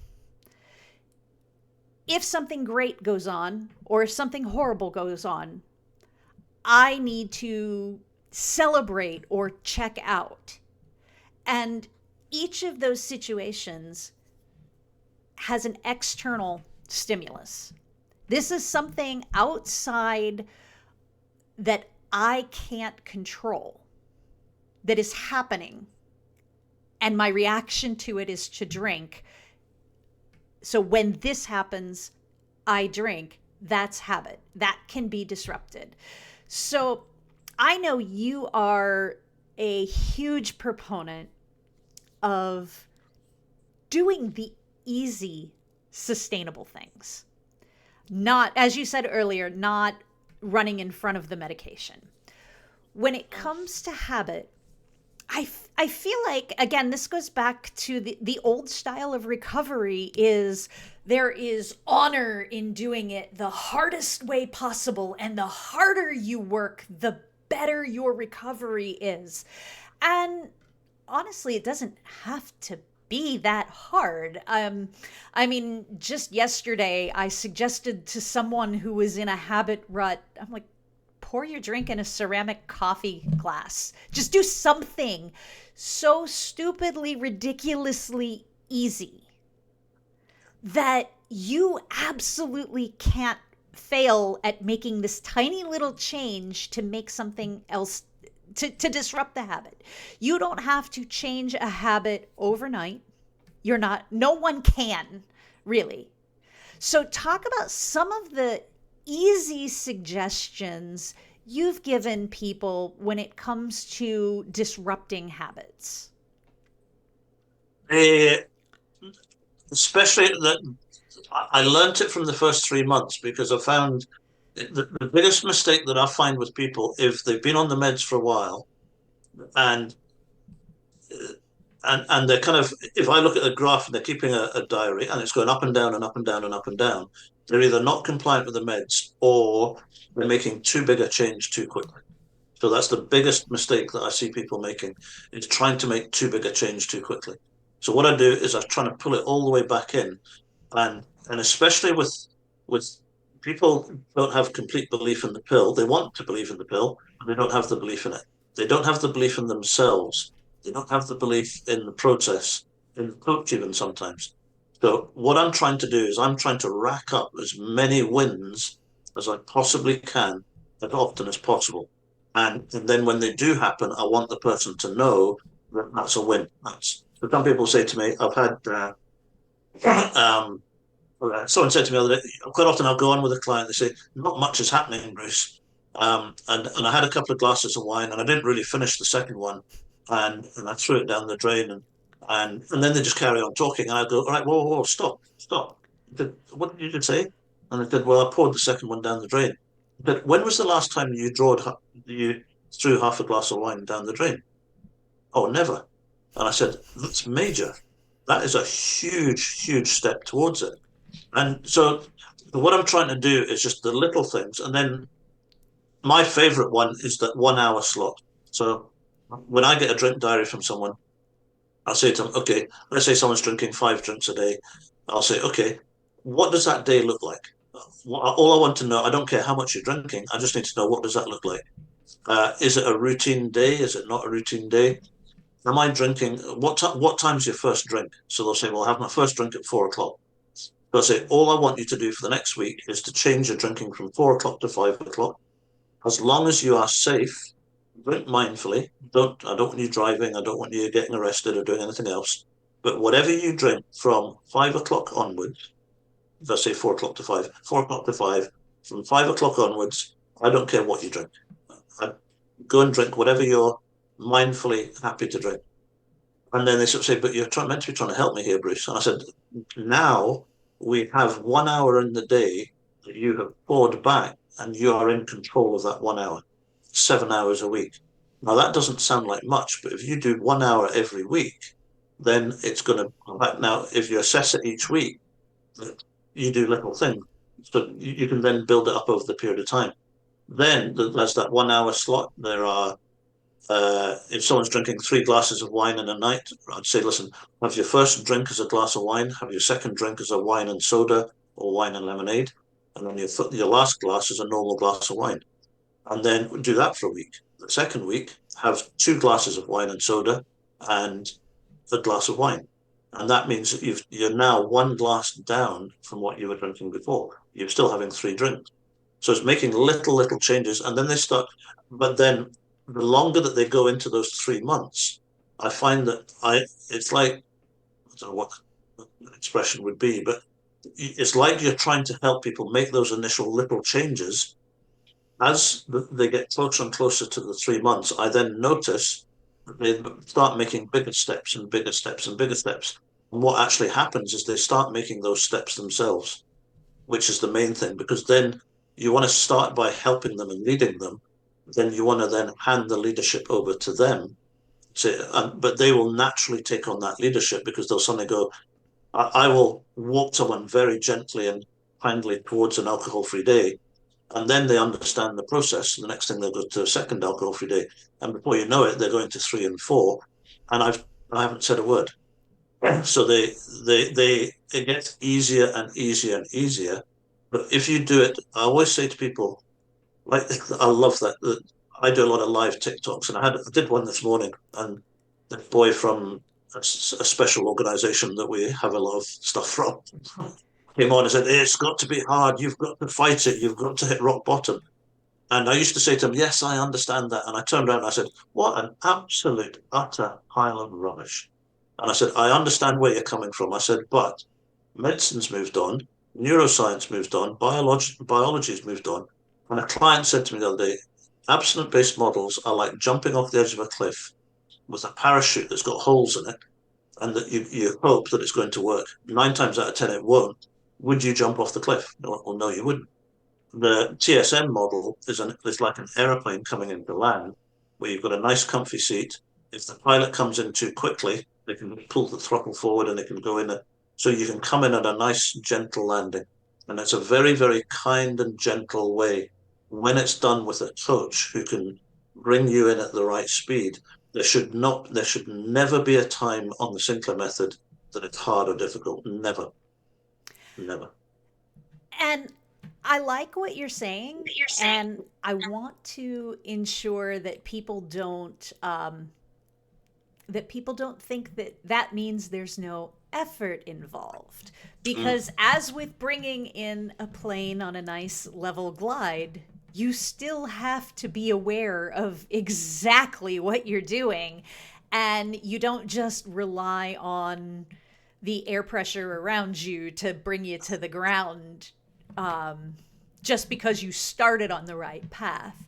[SPEAKER 1] If something great goes on or if something horrible goes on, I need to celebrate or check out. And each of those situations has an external stimulus. This is something outside that I can't control that is happening, and my reaction to it is to drink. So when this happens, I drink. That's habit. That can be disrupted. So I know you are a huge proponent of doing the easy, sustainable things. Not, as you said earlier, not running in front of the medication. When it comes to habit, I feel like, again, this goes back to the old style of recovery is there is honor in doing it the hardest way possible. And the harder you work, the better your recovery is. And honestly, it doesn't have to be that hard. I mean, just yesterday, I suggested to someone who was in a habit rut, I'm like, pour your drink in a ceramic coffee glass. Just do something so stupidly, ridiculously easy. that you absolutely can't fail at making this tiny little change to make something else, to disrupt the habit. You don't have to change a habit overnight. You're not, no one can really. So, talk about some of the easy suggestions you've given people when it comes to disrupting habits.
[SPEAKER 2] Eh, especially that I learned it from the first 3 months because I found the biggest mistake that I find with people if they've been on the meds for a while and and they're kind of, if I look at a graph and they're keeping a diary and it's going up and down and up and down and up and down, they're either not compliant with the meds or they're making too big a change too quickly. So that's the biggest mistake that I see people making, is trying to make too big a change too quickly. So what I do is I try to pull it all the way back in, and especially with people don't have complete belief in the pill. They want to believe in the pill, but they don't have the belief in it. They don't have the belief in themselves. They don't have the belief in the process, in the coach even sometimes. So what I'm trying to do is I'm trying to rack up as many wins as I possibly can as often as possible. And then when they do happen, I want the person to know that that's a win. That's, so some people say to me, I've had um, someone said to me the other day, quite often I'll go on with a client, they say, not much is happening, Bruce. And I had a couple of glasses of wine and I didn't really finish the second one. And I threw it down the drain and then they just carry on talking. And I go, all right, whoa, whoa, stop, stop. Said, what did you just say? And I said, well, I poured the second one down the drain. But when was the last time you threw half a glass of wine down the drain? Oh, never. And I said, that's major. That is a huge, huge step towards it. And so what I'm trying to do is just the little things. And then my favorite one is that 1 hour slot. So when I get a drink diary from someone, I'll say to them, okay, let's say someone's drinking 5 drinks a day. I'll say, okay, what does that day look like? All I want to know, I don't care how much you're drinking. I just need to know, what does that look like? Is it a routine day? Is it not a routine day? Am I drinking? What time's your first drink? So they'll say, well, I have my first drink at 4 o'clock. So I say, all I want you to do for the next week is to change your drinking from 4 o'clock to 5 o'clock. As long as you are safe, drink mindfully. I don't want you driving. I don't want you getting arrested or doing anything else. But whatever you drink from 5 o'clock onwards, if I say 4 o'clock to 5, 4 o'clock to 5, from 5 o'clock onwards, I don't care what you drink. I go and drink whatever you're mindfully happy to drink. And then they sort of say, but meant to be trying to help me here, Bruce. And I said, now we have 1 hour in the day that you have poured back and you are in control of that 1 hour, 7 hours a week. Now, that doesn't sound like much, but if you do 1 hour every week, then it's going to come back. Now, if you assess it each week, you do little things. So you can then build it up over the period of time. Then there's that 1 hour slot. There are if someone's drinking 3 glasses of wine in a night, I'd say, listen, have your first drink as a glass of wine, have your second drink as a wine and soda or wine and lemonade, and then your last glass is a normal glass of wine. And then do that for a week. The second week, have 2 glasses of wine and soda and a glass of wine. And that means that you're now 1 glass down from what you were drinking before. You're still having 3 drinks. So it's making little changes. And then they start, but then the longer that they go into those 3 months, I find that it's like, I don't know what the expression would be, but it's like you're trying to help people make those initial little changes. As they get closer and closer to the 3 months, I then notice that they start making bigger steps and bigger steps and bigger steps. And what actually happens is they start making those steps themselves, which is the main thing, because then you want to start by helping them and leading them. Then you want to then hand the leadership over to them. But they will naturally take on that leadership because they'll suddenly go, I will walk someone very gently and kindly towards an alcohol-free day. And then they understand the process. The next thing they'll go to a second alcohol-free day. And before you know it, they're going to 3 and 4. And I haven't said a word. So it gets easier and easier and easier. But if you do it, I always say to people, like, I love that. I do a lot of live TikToks, and I did one this morning, and the boy from a special organization that we have a lot of stuff from, came on and said, "It's got to be hard. You've got to fight it. You've got to hit rock bottom." And I used to say to him, "Yes, I understand that." And I turned around and I said, "What an absolute, utter pile of rubbish." And I said, "I understand where you're coming from." I said, "But medicine's moved on, neuroscience moved on, biology's moved on." And a client said to me the other day, "Abstinence-based models are like jumping off the edge of a cliff with a parachute that's got holes in it, and that you hope that it's going to work. 9 times out of 10, it won't. Would you jump off the cliff?" No, well, no, you wouldn't. The TSM model is like an aeroplane coming into land, where you've got a nice comfy seat. If the pilot comes in too quickly, they can pull the throttle forward and they can go in. So you can come in at a nice, gentle landing. And it's a very, very kind and gentle way. When it's done with a coach who can bring you in at the right speed, there should never be a time on the Sinclair method that it's hard or difficult. Never, never.
[SPEAKER 1] And I like what you're saying, and I want to ensure that people don't think that that means there's no effort involved.
[SPEAKER 2] Mm,
[SPEAKER 1] Because as with bringing in a plane on a nice level glide, you still have to be aware of exactly what you're doing. And you don't just rely on the air pressure around you to bring you to the ground, um, just because you started on the right path.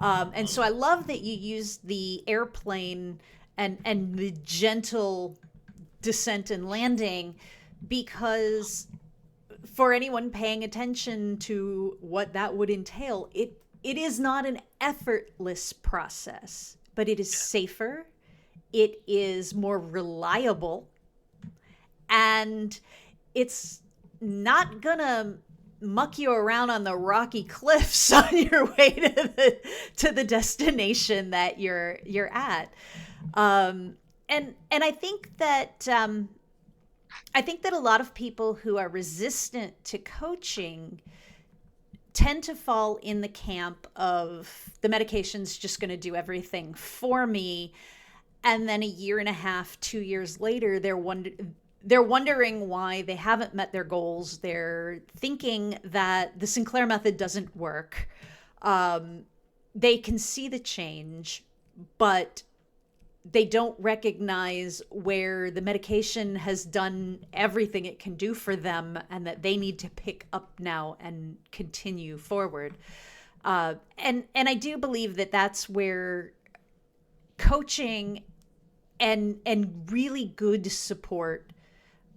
[SPEAKER 1] And so I love that you use the airplane and the gentle descent and landing, because for anyone paying attention to what that would entail, it is not an effortless process, but it is safer, it is more reliable, and it's not gonna muck you around on the rocky cliffs on your way to the destination that you're at. And I think that a lot of people who are resistant to coaching tend to fall in the camp of the medication's just going to do everything for me, and then a year and a half, 2 years later, they're wondering why they haven't met their goals. They're thinking that the Sinclair method doesn't work. They can see the change, but they don't recognize where the medication has done everything it can do for them, and that they need to pick up now and continue forward. And I do believe that that's where coaching and really good support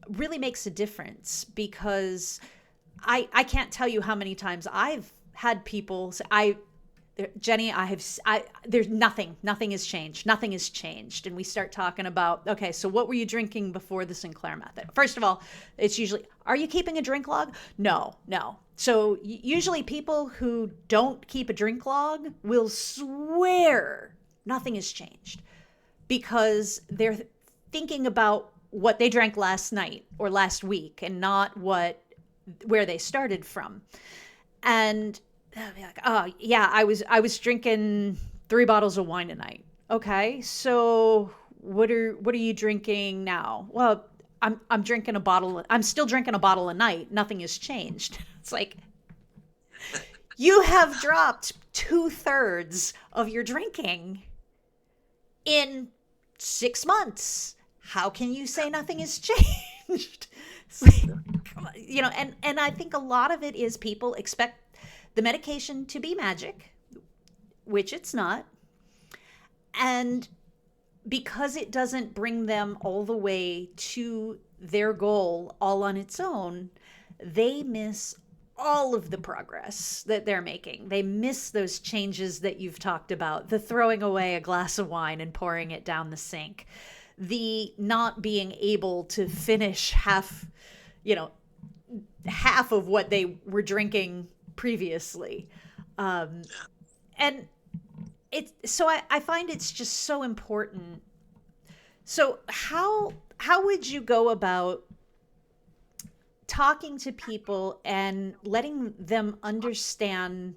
[SPEAKER 1] really makes a difference, because I can't tell you how many times I've had people say, Jenny, there's nothing has changed. And we start talking about, okay, so what were you drinking before the Sinclair method? First of all, it's usually, are you keeping a drink log? No. So usually people who don't keep a drink log will swear nothing has changed, because they're thinking about what they drank last night or last week, and not where they started from. And they'll be like, "Oh yeah, I was drinking 3 bottles of wine a night." Okay, so what are you drinking now? Well, I'm drinking a bottle. I'm still drinking a bottle a night. Nothing has changed. It's like, you have dropped 2/3 of your drinking in 6 months. How can you say nothing has changed? It's like, and I think a lot of it is people expect the medication to be magic, which it's not. And because it doesn't bring them all the way to their goal all on its own, they miss all of the progress that they're making. They miss those changes that you've talked about, the throwing away a glass of wine and pouring it down the sink, the not being able to finish half of what they were drinking previously. And I find it's just so important. So how would you go about talking to people and letting them understand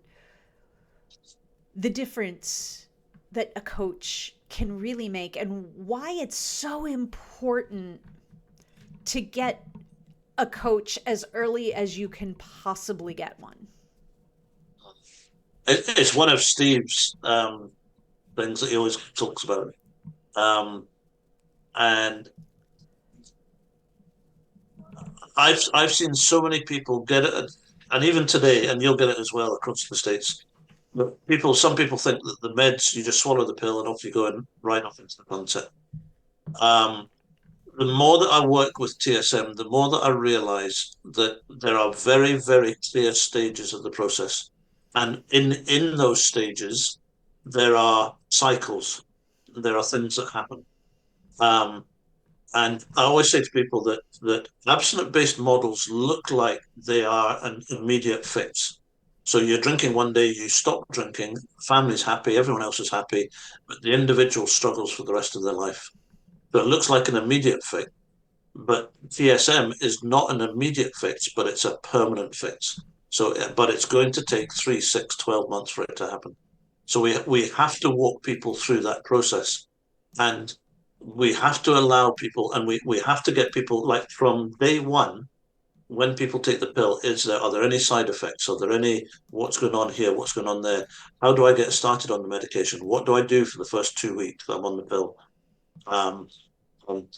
[SPEAKER 1] the difference that a coach can really make, and why it's so important to get a coach as early as you can possibly get one?
[SPEAKER 2] It's one of Steve's things that he always talks about. Um, and I've seen so many people get it, and even today, and you'll get it as well across the states. But some people think that the meds, you just swallow the pill and off you go and right off into the sunset. Um, the more that I work with TSM, the more that I realize that there are very, very clear stages of the process. And in those stages, there are cycles, there are things that happen. Um, and I always say to people that abstinence-based models look like they are an immediate fix. So you're drinking one day, you stop drinking, family's happy, everyone else is happy, but the individual struggles for the rest of their life. So it looks like an immediate fix, but TSM is not an immediate fix, but it's a permanent fix. So, but it's going to take 3, 6, 12 months for it to happen. So we have to walk people through that process, and we have to allow people, and we have to get people, like, from day one. When people take the pill, are there any side effects? Are there any, what's going on here? What's going on there? How do I get started on the medication? What do I do for the first 2 weeks that I'm on the pill? Um, and,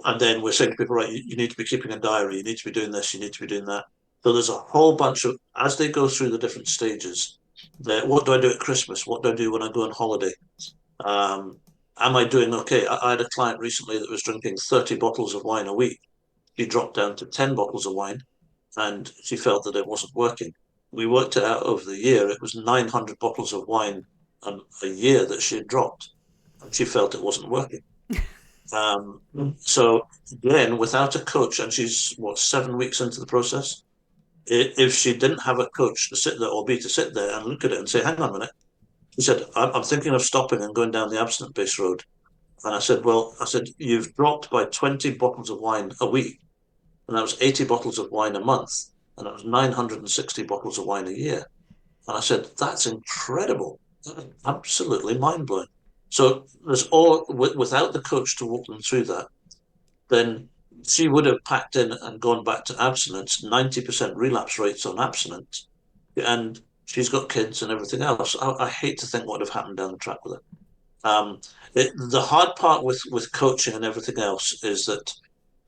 [SPEAKER 2] and then we're saying to people, right, you need to be keeping a diary, you need to be doing this, you need to be doing that. So there's a whole bunch of, as they go through the different stages, what do I do at Christmas? What do I do when I go on holiday? Um, am I doing okay? I had a client recently that was drinking 30 bottles of wine a week. She dropped down to 10 bottles of wine, and she felt that it wasn't working. We worked it out over the year. It was 900 bottles of wine a year that she had dropped, and she felt it wasn't working. So again, without a coach, and she's 7 weeks into the process. If she didn't have a coach to sit there, or be to sit there and look at it and say, "Hang on a minute," she said, "I'm thinking of stopping and going down the abstinence-based road." And I said, "Well, you've dropped by 20 bottles of wine a week, and that was 80 bottles of wine a month, and that was 960 bottles of wine a year." And I said, "That's incredible. That is absolutely mind-blowing." So without the coach to walk them through that, then she would have packed in and gone back to abstinence, 90% relapse rates on abstinence, and she's got kids and everything else. I hate to think what would have happened down the track with it. The hard part with coaching and everything else is that,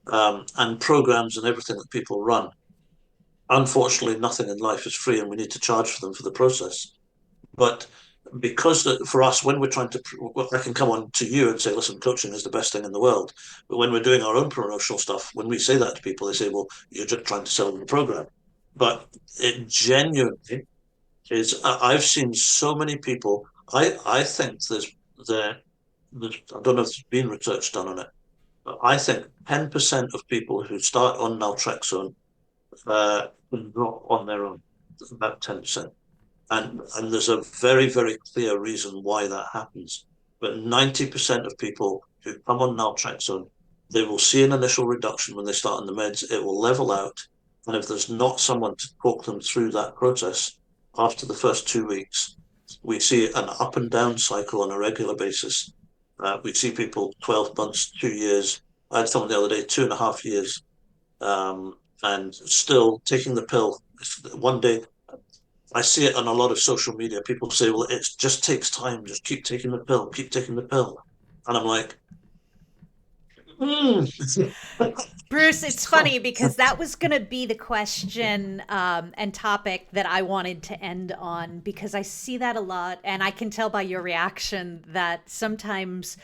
[SPEAKER 2] and programs and everything that people run, unfortunately, nothing in life is free, and we need to charge for them for the process. But because for us, when we're trying to, I can come on to you and say, "Listen, coaching is the best thing in the world." But when we're doing our own promotional stuff, when we say that to people, they say, "Well, you're just trying to sell them the program." But it genuinely is. I've seen so many people. I think I don't know if there's been research done on it, but I think 10% of people who start on naltrexone not on their own. About 10%. And there's a very, very clear reason why that happens. But 90% of people who come on naltrexone, they will see an initial reduction when they start on the meds. It will level out. And if there's not someone to talk them through that process, after the first 2 weeks, we see an up and down cycle on a regular basis. We see people 12 months, 2 years. I had someone the other day, 2.5 years, and still taking the pill. One day, I see it on a lot of social media. People say, "Well, it just takes time. Just keep taking the pill, keep taking the pill." And I'm like,
[SPEAKER 1] Bruce, it's funny because that was going to be the question and topic that I wanted to end on, because I see that a lot, and I can tell by your reaction that sometimes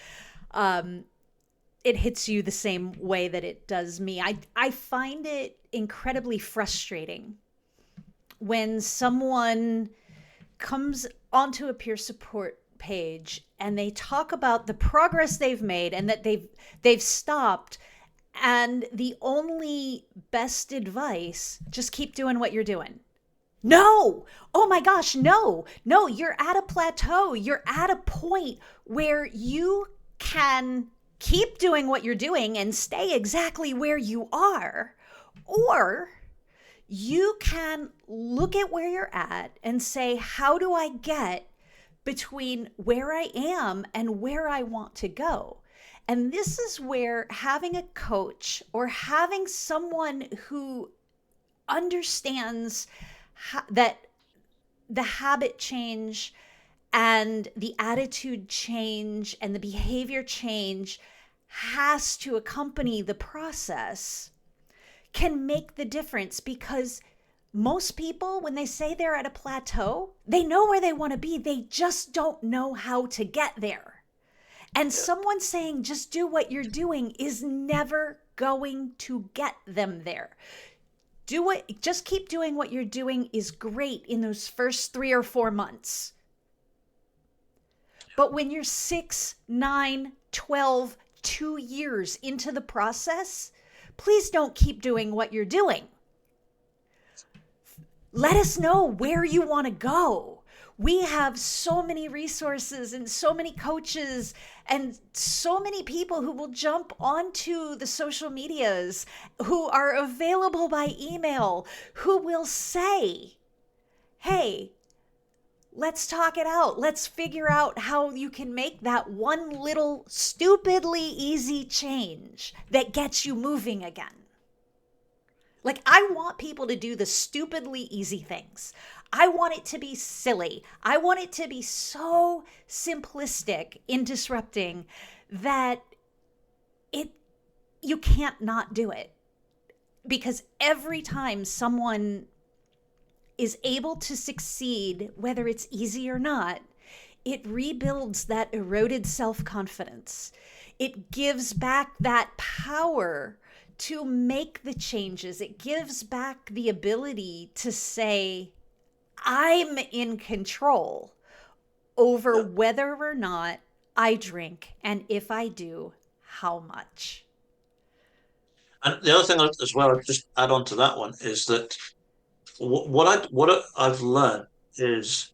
[SPEAKER 1] it hits you the same way that it does me. I find it incredibly frustrating when someone comes onto a peer support page and they talk about the progress they've made and that they've stopped, and the only best advice, just keep doing what you're doing. No. Oh my gosh, no. No, you're at a plateau. You're at a point where you can keep doing what you're doing and stay exactly where you are, or you can look at where you're at and say, how do I get between where I am and where I want to go. And this is where having a coach or having someone who understands that the habit change and the attitude change and the behavior change has to accompany the process can make the difference. Because most people, when they say they're at a plateau, they know where they want to be. They just don't know how to get there. And someone saying just do what you're doing is never going to get them there. Just keep doing what you're doing is great in those first 3 or 4 months. But when you're 6, 9, 12, 2 years into the process, please don't keep doing what you're doing. Let us know where you want to go. We have so many resources and so many coaches and so many people who will jump onto the social medias, who are available by email, who will say, hey, let's talk it out. Let's figure out how you can make that one little stupidly easy change that gets you moving again. Like, I want people to do the stupidly easy things. I want it to be silly. I want it to be so simplistic in disrupting that you can't not do it. Because every time someone is able to succeed, whether it's easy or not, it rebuilds that eroded self-confidence. It gives back that power to make the changes. It gives back the ability to say, I'm in control over whether or not I drink, and if I do, how much.
[SPEAKER 2] And the other thing as well, I'll just add on to that one, is that what I've learned is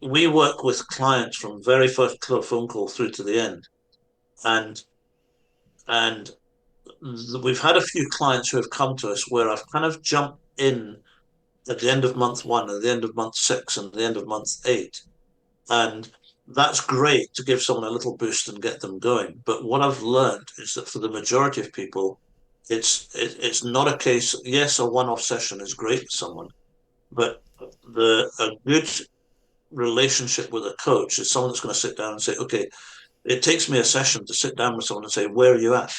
[SPEAKER 2] we work with clients from very first phone call through to the end, and we've had a few clients who have come to us where I've kind of jumped in at the end of month 1, at the end of month 6, and the end of month 8, and that's great to give someone a little boost and get them going. But what I've learned is that for the majority of people, it's not a case. Yes, a one-off session is great for someone, but a good relationship with a coach is someone that's going to sit down and say, okay, it takes me a session to sit down with someone and say, where are you at?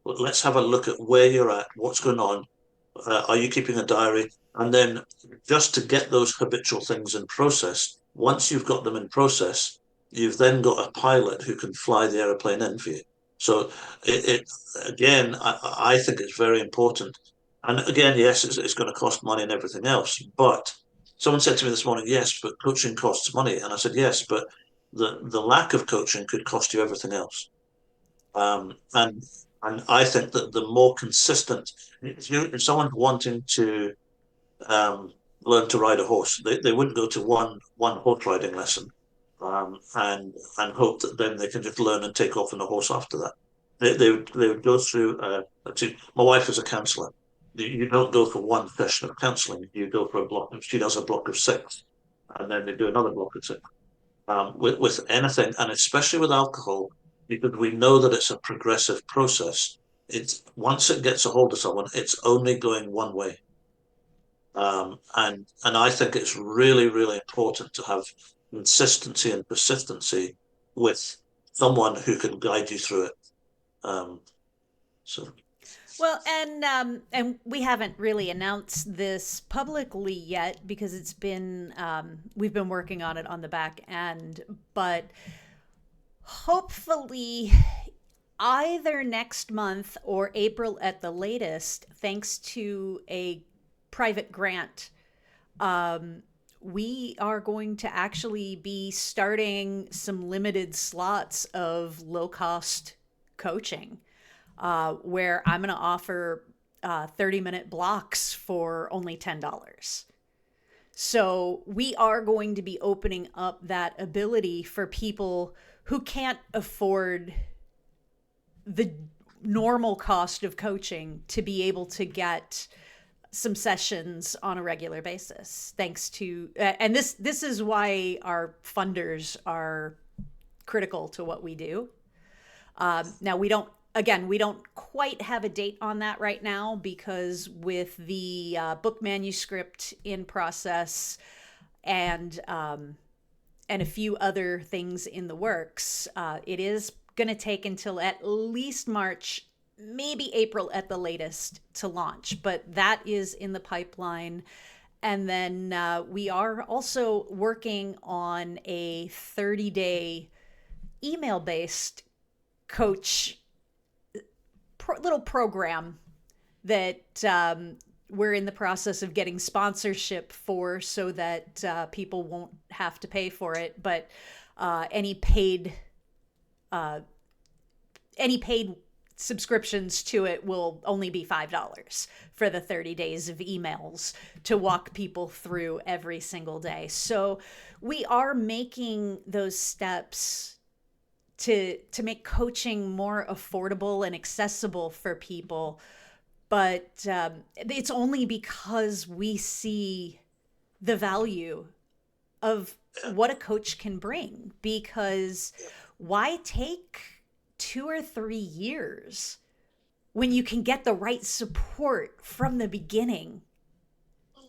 [SPEAKER 2] Well, let's have a look at where you're at, what's going on. Are you keeping a diary? And then just to get those habitual things in process, once you've got them in process, you've then got a pilot who can fly the aeroplane in for you. So again, I think it's very important. And again, yes, it's going to cost money and everything else. But someone said to me this morning, yes, but coaching costs money. And I said, yes, but the lack of coaching could cost you everything else. And I think that the more consistent, if someone's wanting to learn to ride a horse, they wouldn't go to one horse riding lesson and hope that then they can just learn and take off on a horse after that. They would go through. My wife is a counsellor. You don't go for one session of counselling. You go for a block. She does a block of 6, and then they do another block of 6. With anything, and especially with alcohol, because we know that it's a progressive process. It's once it gets a hold of someone, it's only going one way. And I think it's really, really important to have consistency and persistency with someone who can guide you through it. So.
[SPEAKER 1] Well, and we haven't really announced this publicly yet because it's been we've been working on it on the back end, but hopefully either next month or April at the latest, thanks to a private grant, we are going to actually be starting some limited slots of low-cost coaching, where I'm going to offer 30-minute blocks for only $10. So we are going to be opening up that ability for people who can't afford the normal cost of coaching to be able to get some sessions on a regular basis, thanks to and this is why our funders are critical to what we do. Now we don't quite have a date on that right now, because with the book manuscript in process, and a few other things in the works, it is going to take until at least March, maybe April at the latest, to launch. But that is in the pipeline. And then we are also working on a 30-day email-based coach little program that we're in the process of getting sponsorship for, so that people won't have to pay for it. But any paid subscriptions to it will only be $5 for the 30 days of emails to walk people through every single day. So we are making those steps to make coaching more affordable and accessible for people. But it's only because we see the value of what a coach can bring. Because why take 2 or 3 years when you can get the right support from the beginning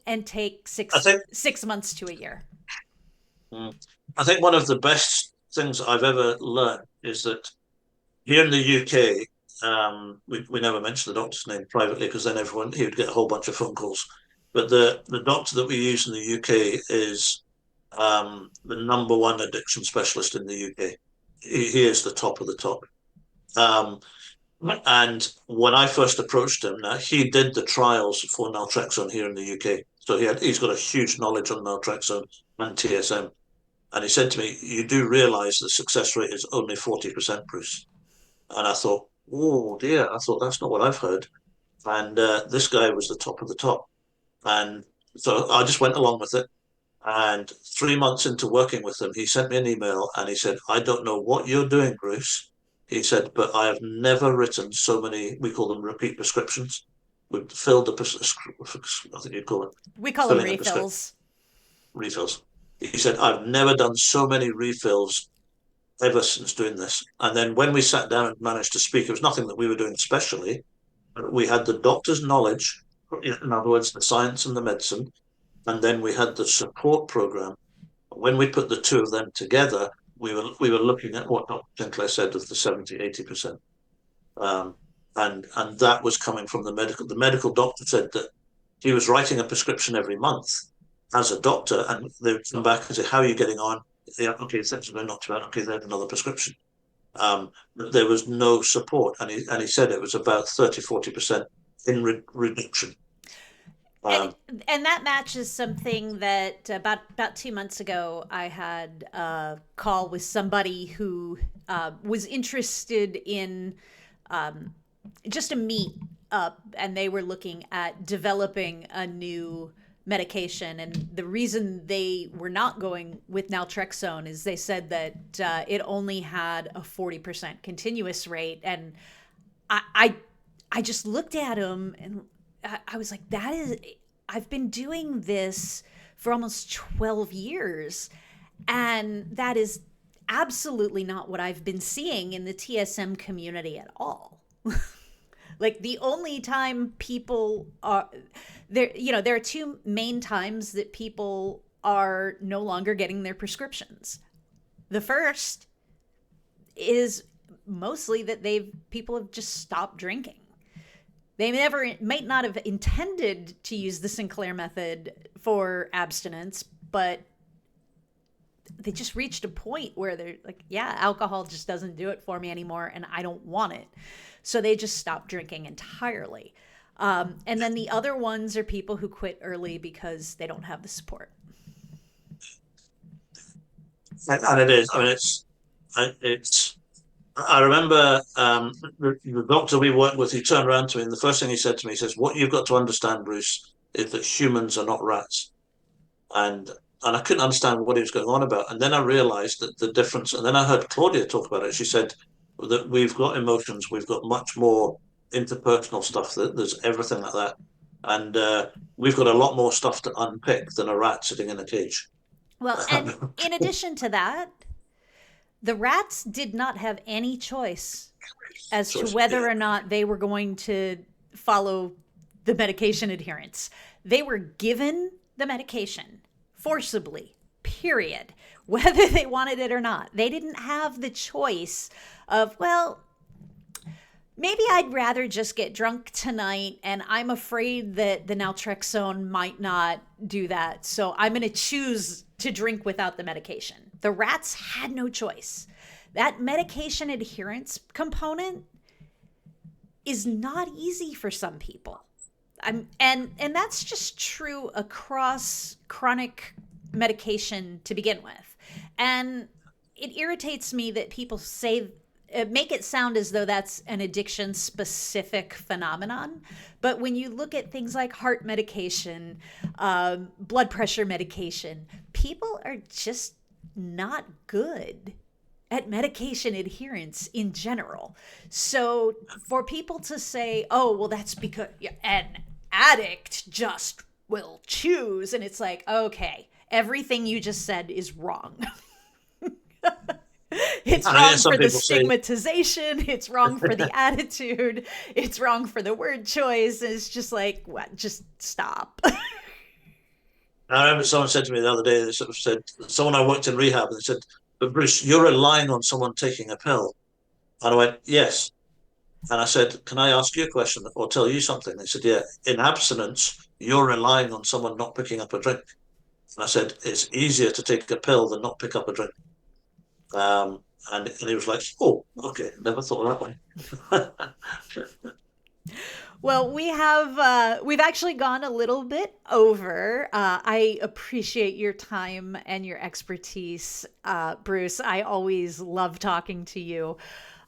[SPEAKER 1] and take six months to a year?
[SPEAKER 2] I think one of the best things I've ever learned is that here in the UK, we never mention the doctor's name privately, because then he would get a whole bunch of phone calls. But the doctor that we use in the UK is the number one addiction specialist in the UK. He is the top of the top. And when I first approached him, now he did the trials for naltrexone here in the UK, so he's got a huge knowledge on naltrexone and TSM. And he said to me, "You do realise the success rate is only 40%, Bruce?" And I thought, oh dear, I thought that's not what I've heard. And this guy was the top of the top. And so I just went along with it. And 3 months into working with him, he sent me an email and he said, "I don't know what you're doing, Bruce." He said, "but I have never written so many," we call them repeat prescriptions. We've filled I think you'd call it.
[SPEAKER 1] We call them refills.
[SPEAKER 2] Refills. He said, "I've never done so many refills ever since doing this." And then when we sat down and managed to speak, it was nothing that we were doing specially. We had the doctor's knowledge, in other words, the science and the medicine, and then we had the support program. When we put the two of them together, we were looking at what Dr. Sinclair said of the 70-80%. And that was coming from the medical. The medical doctor said that he was writing a prescription every month as a doctor, and they would come back and say, "How are you getting on?" Yeah, okay, things are not too bad. Okay, there's another prescription. There was no support, and he said it was about 30-40% in reduction.
[SPEAKER 1] And that matches something that about 2 months ago I had a call with somebody who was interested in just a meet up, and they were looking at developing a new medication. And the reason they were not going with naltrexone is they said that it only had a 40% continuous rate. And I just looked at him and I was like, I've been doing this for almost 12 years, and that is absolutely not what I've been seeing in the TSM community at all. Like, the only time people are there, there are two main times that people are no longer getting their prescriptions. The first is mostly that people have just stopped drinking. They might not have intended to use the Sinclair method for abstinence, but they just reached a point where they're like, yeah, alcohol just doesn't do it for me anymore, and I don't want it. So they just stopped drinking entirely. And then the other ones are people who quit early because they don't have the support.
[SPEAKER 2] And it is. I mean, it's. I remember the doctor we worked with. He turned around to me, and the first thing he said to me, he says, "What you've got to understand, Bruce, is that humans are not rats." And I couldn't understand what he was going on about. And then I realized that the difference. And then I heard Claudia talk about it. She said that we've got emotions. We've got much more interpersonal stuff. That there's everything like that. and we've got a lot more stuff to unpick than a rat sitting in a cage.
[SPEAKER 1] Well, and in addition to that, the rats did not have any choice as to
[SPEAKER 2] Choice,
[SPEAKER 1] whether
[SPEAKER 2] yeah.
[SPEAKER 1] or not they were going to follow the medication adherence. They were given the medication forcibly, period, whether they wanted it or not. They didn't have the choice of, well, maybe I'd rather just get drunk tonight, and I'm afraid that the naltrexone might not do that. So I'm going to choose to drink without the medication. The rats had no choice. That medication adherence component is not easy for some people. And that's just true across chronic medication to begin with. And it irritates me that people say make it sound as though that's an addiction specific phenomenon. But when you look at things like heart medication, blood pressure medication, people are just not good at medication adherence in general. So for people to say, oh, well, that's because an addict just will choose, and it's like, okay, everything you just said is wrong. It's
[SPEAKER 2] And I hear
[SPEAKER 1] wrong
[SPEAKER 2] some
[SPEAKER 1] for the
[SPEAKER 2] people say,
[SPEAKER 1] stigmatization. It's wrong for the attitude. It's wrong for the word choice. It's just like, what? Just stop.
[SPEAKER 2] I remember someone said to me the other day, they sort of said, someone I worked in rehab, and they said, but Bruce, you're relying on someone taking a pill. And I went, yes. And I said, can I ask you a question or tell you something? They said, yeah, in abstinence, you're relying on someone not picking up a drink. And I said, it's easier to take a pill than not pick up a drink. And he was like, oh, okay, never thought that way.
[SPEAKER 1] Well, we've actually gone a little bit over. I appreciate your time and your expertise, Bruce. I always love talking to you.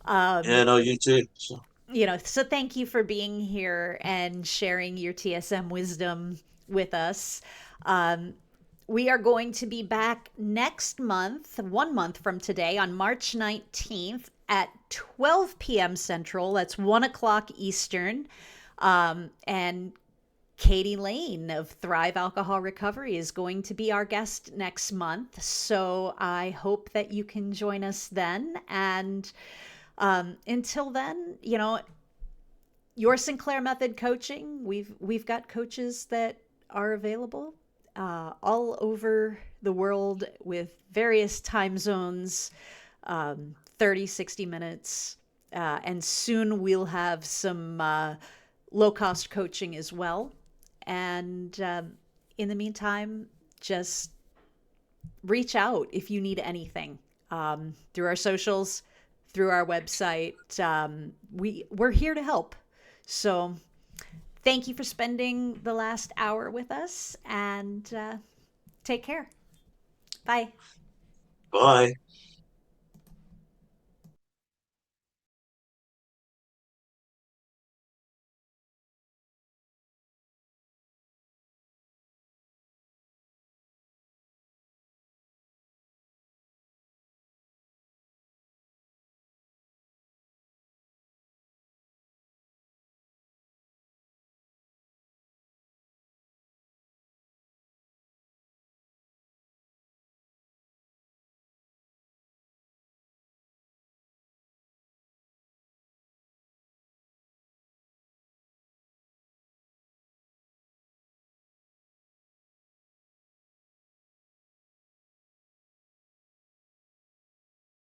[SPEAKER 2] Yeah, no, you too. So,
[SPEAKER 1] So thank you for being here and sharing your TSM wisdom with us. Um, we are going to be back next month, 1 month from today, on March 19th at 12 p.m. Central. That's 1 o'clock Eastern. And Katie Lane of Thrive Alcohol Recovery is going to be our guest next month. So I hope that you can join us then. And until then, Your Sinclair Method Coaching. We've got coaches that are available all over the world with various time zones, 30, 60 minutes. And soon we'll have some low cost coaching as well. And in the meantime, just reach out if you need anything through our socials, through our website. We're here to help. So thank you for spending the last hour with us, and take care. Bye.
[SPEAKER 2] bye.